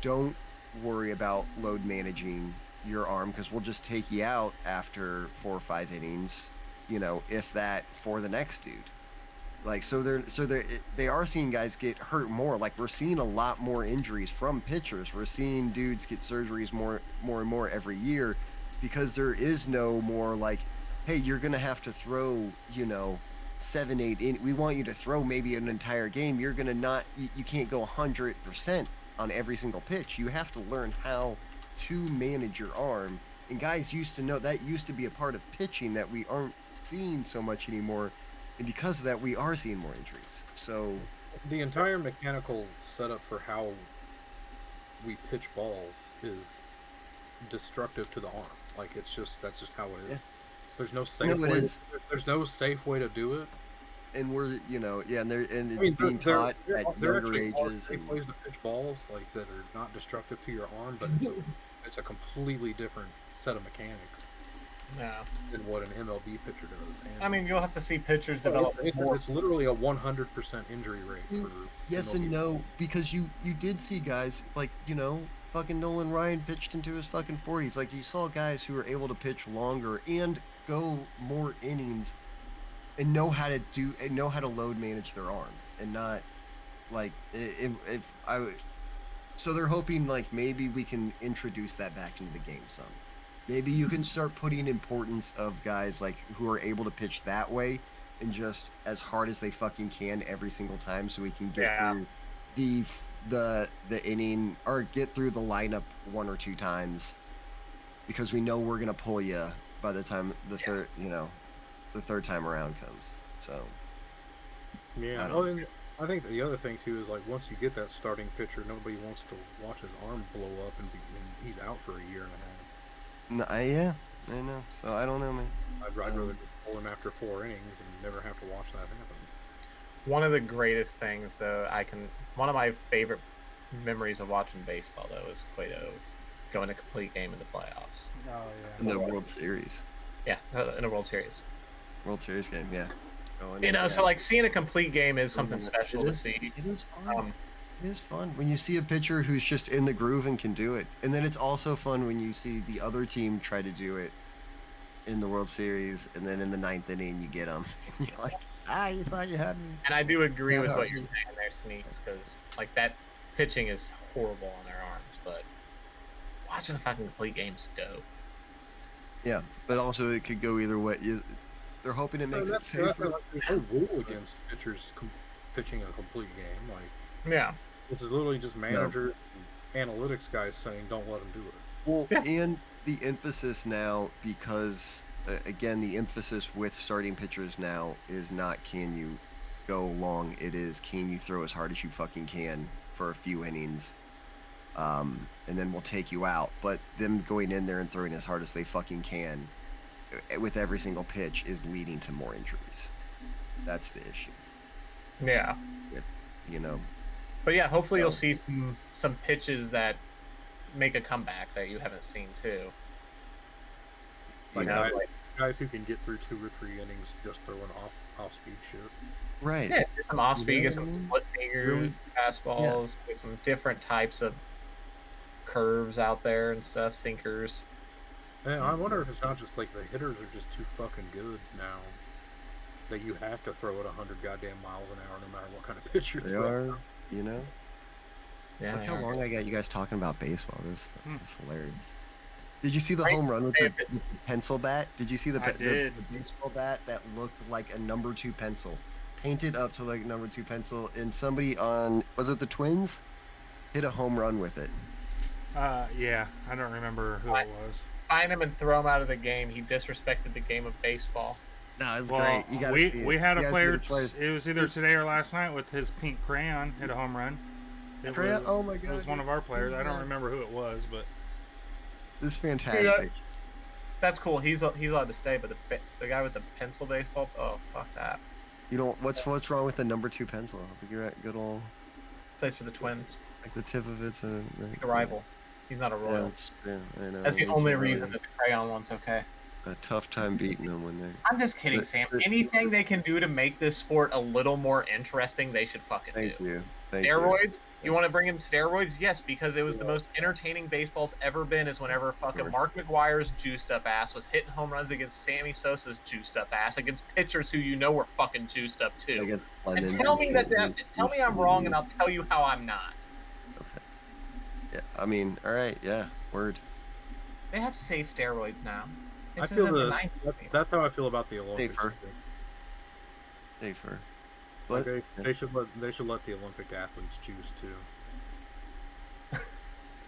Don't worry about load managing your arm because we'll just take you out after 4 or 5 innings, if that, for the next dude. Like, they are seeing guys get hurt more. Like, we're seeing a lot more injuries from pitchers. We're seeing dudes get surgeries more and more every year because there is no more like, hey, you're gonna have to throw, 7, 8 in. We want you to throw maybe an entire game. You're gonna not. You can't go 100% on every single pitch. You have to learn how to manage your arm. And guys used to know that used to be a part of pitching that we aren't seeing so much anymore. And because of that, we are seeing more injuries. So the entire mechanical setup for how we pitch balls is destructive to the arm. Like, that's just how it is. Yeah. There's no safe way. There's no safe way to do it. And we're, and it's being taught at younger ages. Safe ways to pitch balls like that are not destructive to your arm, but it's a completely different set of mechanics. Yeah. Than what an MLB pitcher does. And I mean, you'll have to see pitchers develop more. It's literally a 100% injury rate for yes MLB. And no, because you did see guys like, fucking Nolan Ryan pitched into his fucking 40s. Like, you saw guys who were able to pitch longer and go more innings and know how to load manage their arm and not like so they're hoping like maybe we can introduce that back into the game some. Maybe you can start putting importance of guys like who are able to pitch that way and just as hard as they fucking can every single time, so we can get through the inning or get through the lineup 1 or 2 times, because we know we're gonna pull you by the time the third time around comes. So yeah, I think the other thing too is like once you get that starting pitcher, nobody wants to watch his arm blow up and he's out for a year and a half. Yeah, I know. So I don't know, man. I'd rather just pull him after 4 innings and never have to watch that happen. One of the greatest things, though, one of my favorite memories of watching baseball, though, is Cueto going a complete game in the playoffs. Oh yeah. In the World Series. Yeah, in a World Series. World Series game, yeah. So like seeing a complete game is something special to see. It is fun. It is fun when you see a pitcher who's just in the groove and can do it. And then it's also fun when you see the other team try to do it in the World Series, and then in the 9th inning you get them. And you're like, you thought you had me. And I do agree with what you're saying there, Sneaks, because like that pitching is horrible on their arms, but watching a fucking complete game's dope. Yeah, but also it could go either way. They're hoping it makes it safer. There's no rule against pitchers pitching a complete game. Like, yeah, it's literally just managers and analytics guys saying don't let them do it. Well, and the emphasis now, because again, the emphasis with starting pitchers now is not can you go long. It is can you throw as hard as you fucking can for a few innings, and then we'll take you out. But them going in there and throwing as hard as they fucking can with every single pitch is leading to more injuries. That's the issue. Yeah. With But yeah, hopefully you'll see some pitches that make a comeback that you haven't seen too. Like guys who can get through 2 or 3 innings just throwing off speed shit. Right. Yeah, get some off speed, get some split finger Really? fastballs, get some different types of curves out there and stuff, sinkers. And I wonder if it's not just like the hitters are just too fucking good now that you have to throw it 100 goddamn miles an hour no matter what kind of pitch you're They throwing. are, Yeah, Look how long I got you guys talking about baseball. This is hilarious. Did you see the Right. home run with the pencil bat? Did you see the I did. the baseball bat that looked like a number 2 pencil, painted up to like number 2 pencil, and somebody on, was it the Twins, hit a home run with it? Yeah, I don't remember who it was. Find him and throw him out of the game. He disrespected the game of baseball. No, it's Well, great. You gotta see it. we had You a gotta see player. it. It was either today or last night with his pink crayon hit a home run. Oh my god! It was one of our players. I don't remember who it was, but This is fantastic. That's cool. He's allowed to stay, but the guy with the pencil baseball, oh fuck that. You don't. What's wrong with the number 2 pencil? You're at good old. Plays for the Twins. Like the tip of it's a rival. He's not a Yeah, Royal. I know. That's the only reason that the crayon one's okay. A tough time beating them when they're. I'm just kidding, Sam. Anything they can do to make this sport a little more interesting, they should fucking Thank do. you. Thank you. Steroids? You want to bring in steroids? Yes, because it was the most entertaining baseball's ever been. Is whenever fucking Mark McGuire's juiced up ass was hitting home runs against Sammy Sosa's juiced up ass against pitchers who you know were fucking juiced up too. Against And Clemens tell me and tell me I'm wrong, and I'll tell you how I'm not. Okay. Yeah, I mean, all right, yeah, word. They have safe steroids now. I feel that's how I feel about the Olympics. Safer. Like But they should let the Olympic athletes choose too.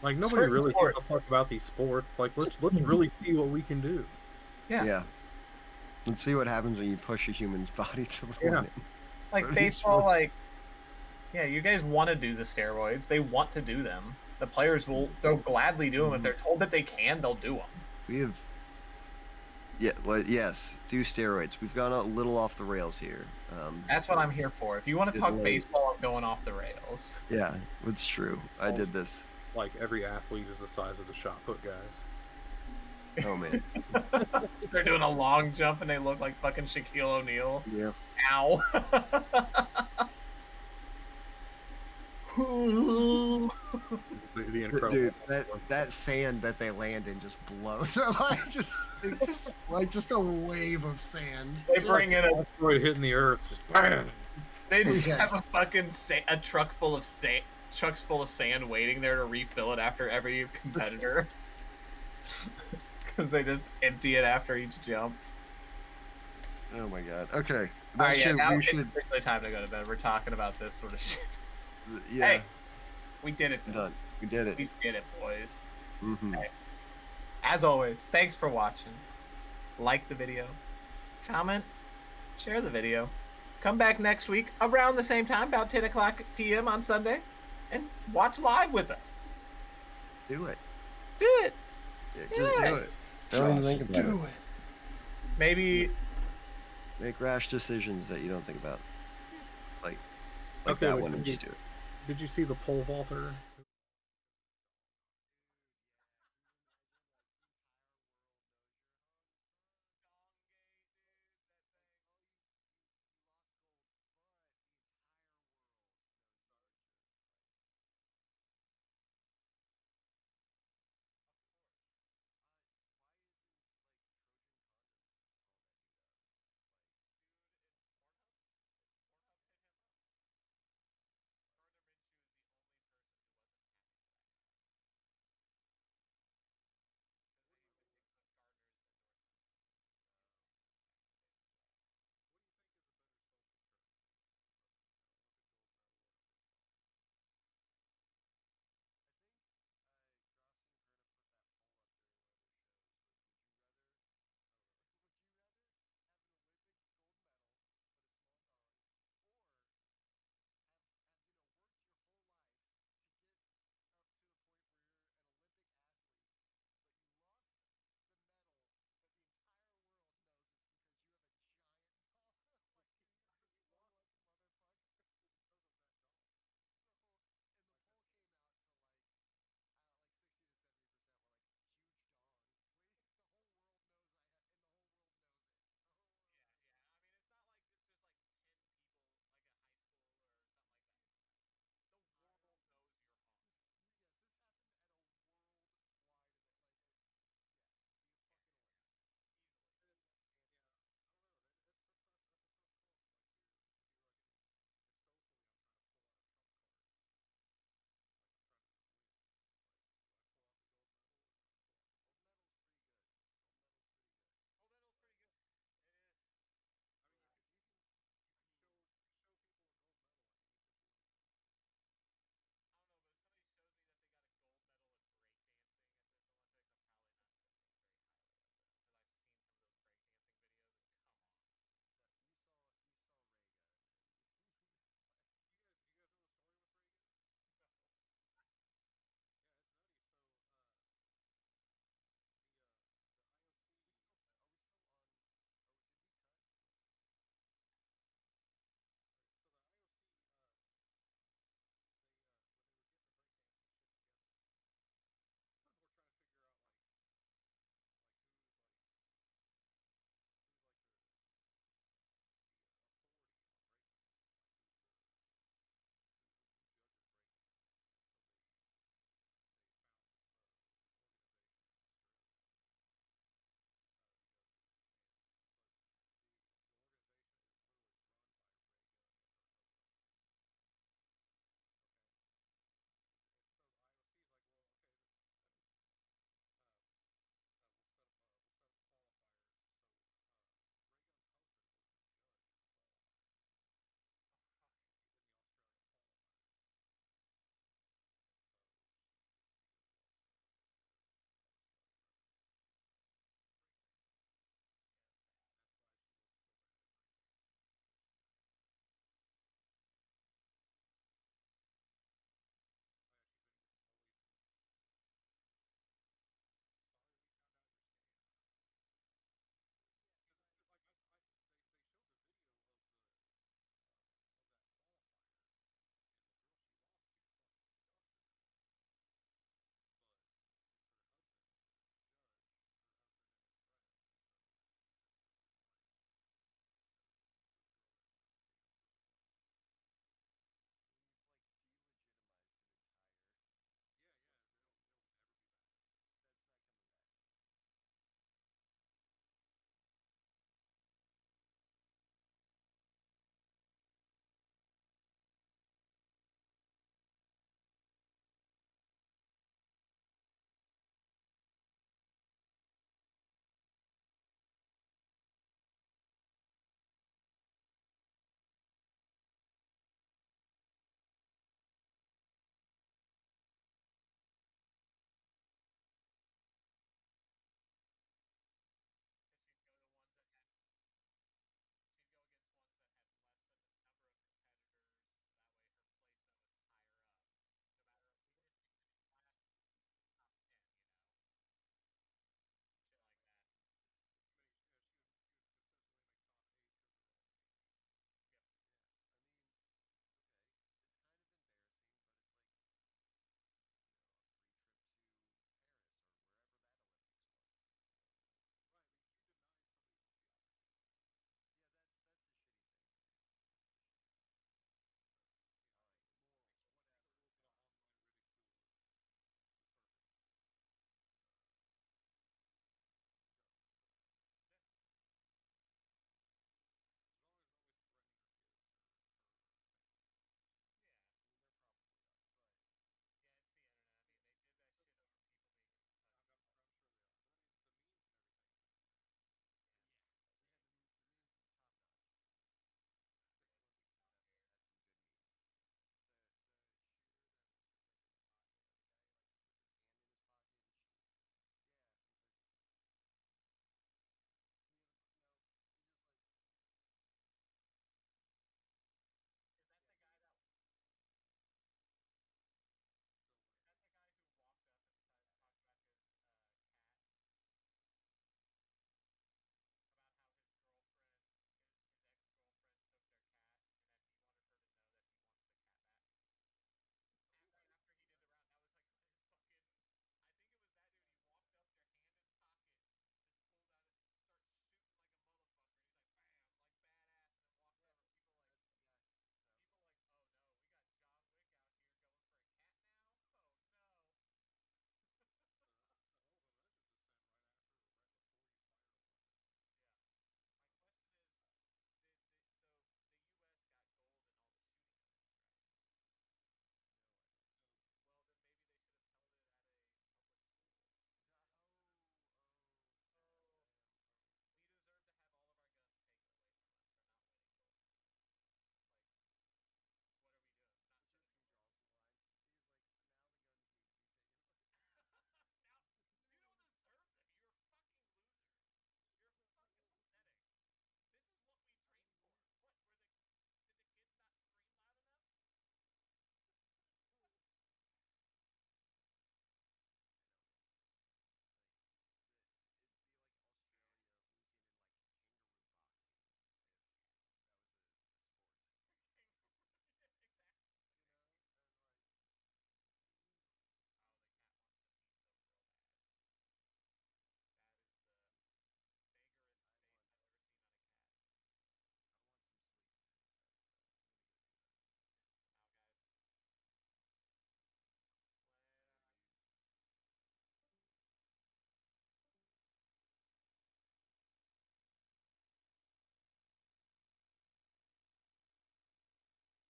Like nobody Certain really sports. gives a fuck about these sports. Like let's really see what we can do. Yeah. Let's see what happens when you push a human's body to the Yeah. limit. Like These baseball, sports. like, yeah, you guys want to do the steroids. They want to do them. The players they'll gladly do them. If they're told that they can, they'll do them. We have. Yeah. Well, yes. Do steroids. We've gone a little off the rails here. That's what I'm here for. If you want to talk Late. baseball, I'm going off the rails. Yeah, it's true. I did this. Like every athlete is the size of the shot put guys. Oh man. They're doing a long jump and they look like fucking Shaquille O'Neal. Yeah. Ow. The incredible. Dude, that sand that they land in just blows. It's like just a wave of sand. They bring in a. Asteroid hitting the earth, just bam. They just Yeah. have a fucking a truck full of trucks full of sand waiting there to refill it after every competitor. Because they just empty it after each jump. Oh my god. Okay. All right, yeah, now we it's should. officially time to go to bed. We're talking about this sort of shit. Yeah. Hey, we did it. Though. Done. We did it. We did it, boys. Mm-hmm. Hey. As always, thanks for watching. Like the video, comment, share the video. Come back next week around the same time, about 10 o'clock p.m. on Sunday, and watch live with us. Do it. Do it. Yeah, just do it. Don't even think about it. Maybe. Make rash decisions that you don't think about. Like Okay, that but one and did just do it. Did you see the pole vaulter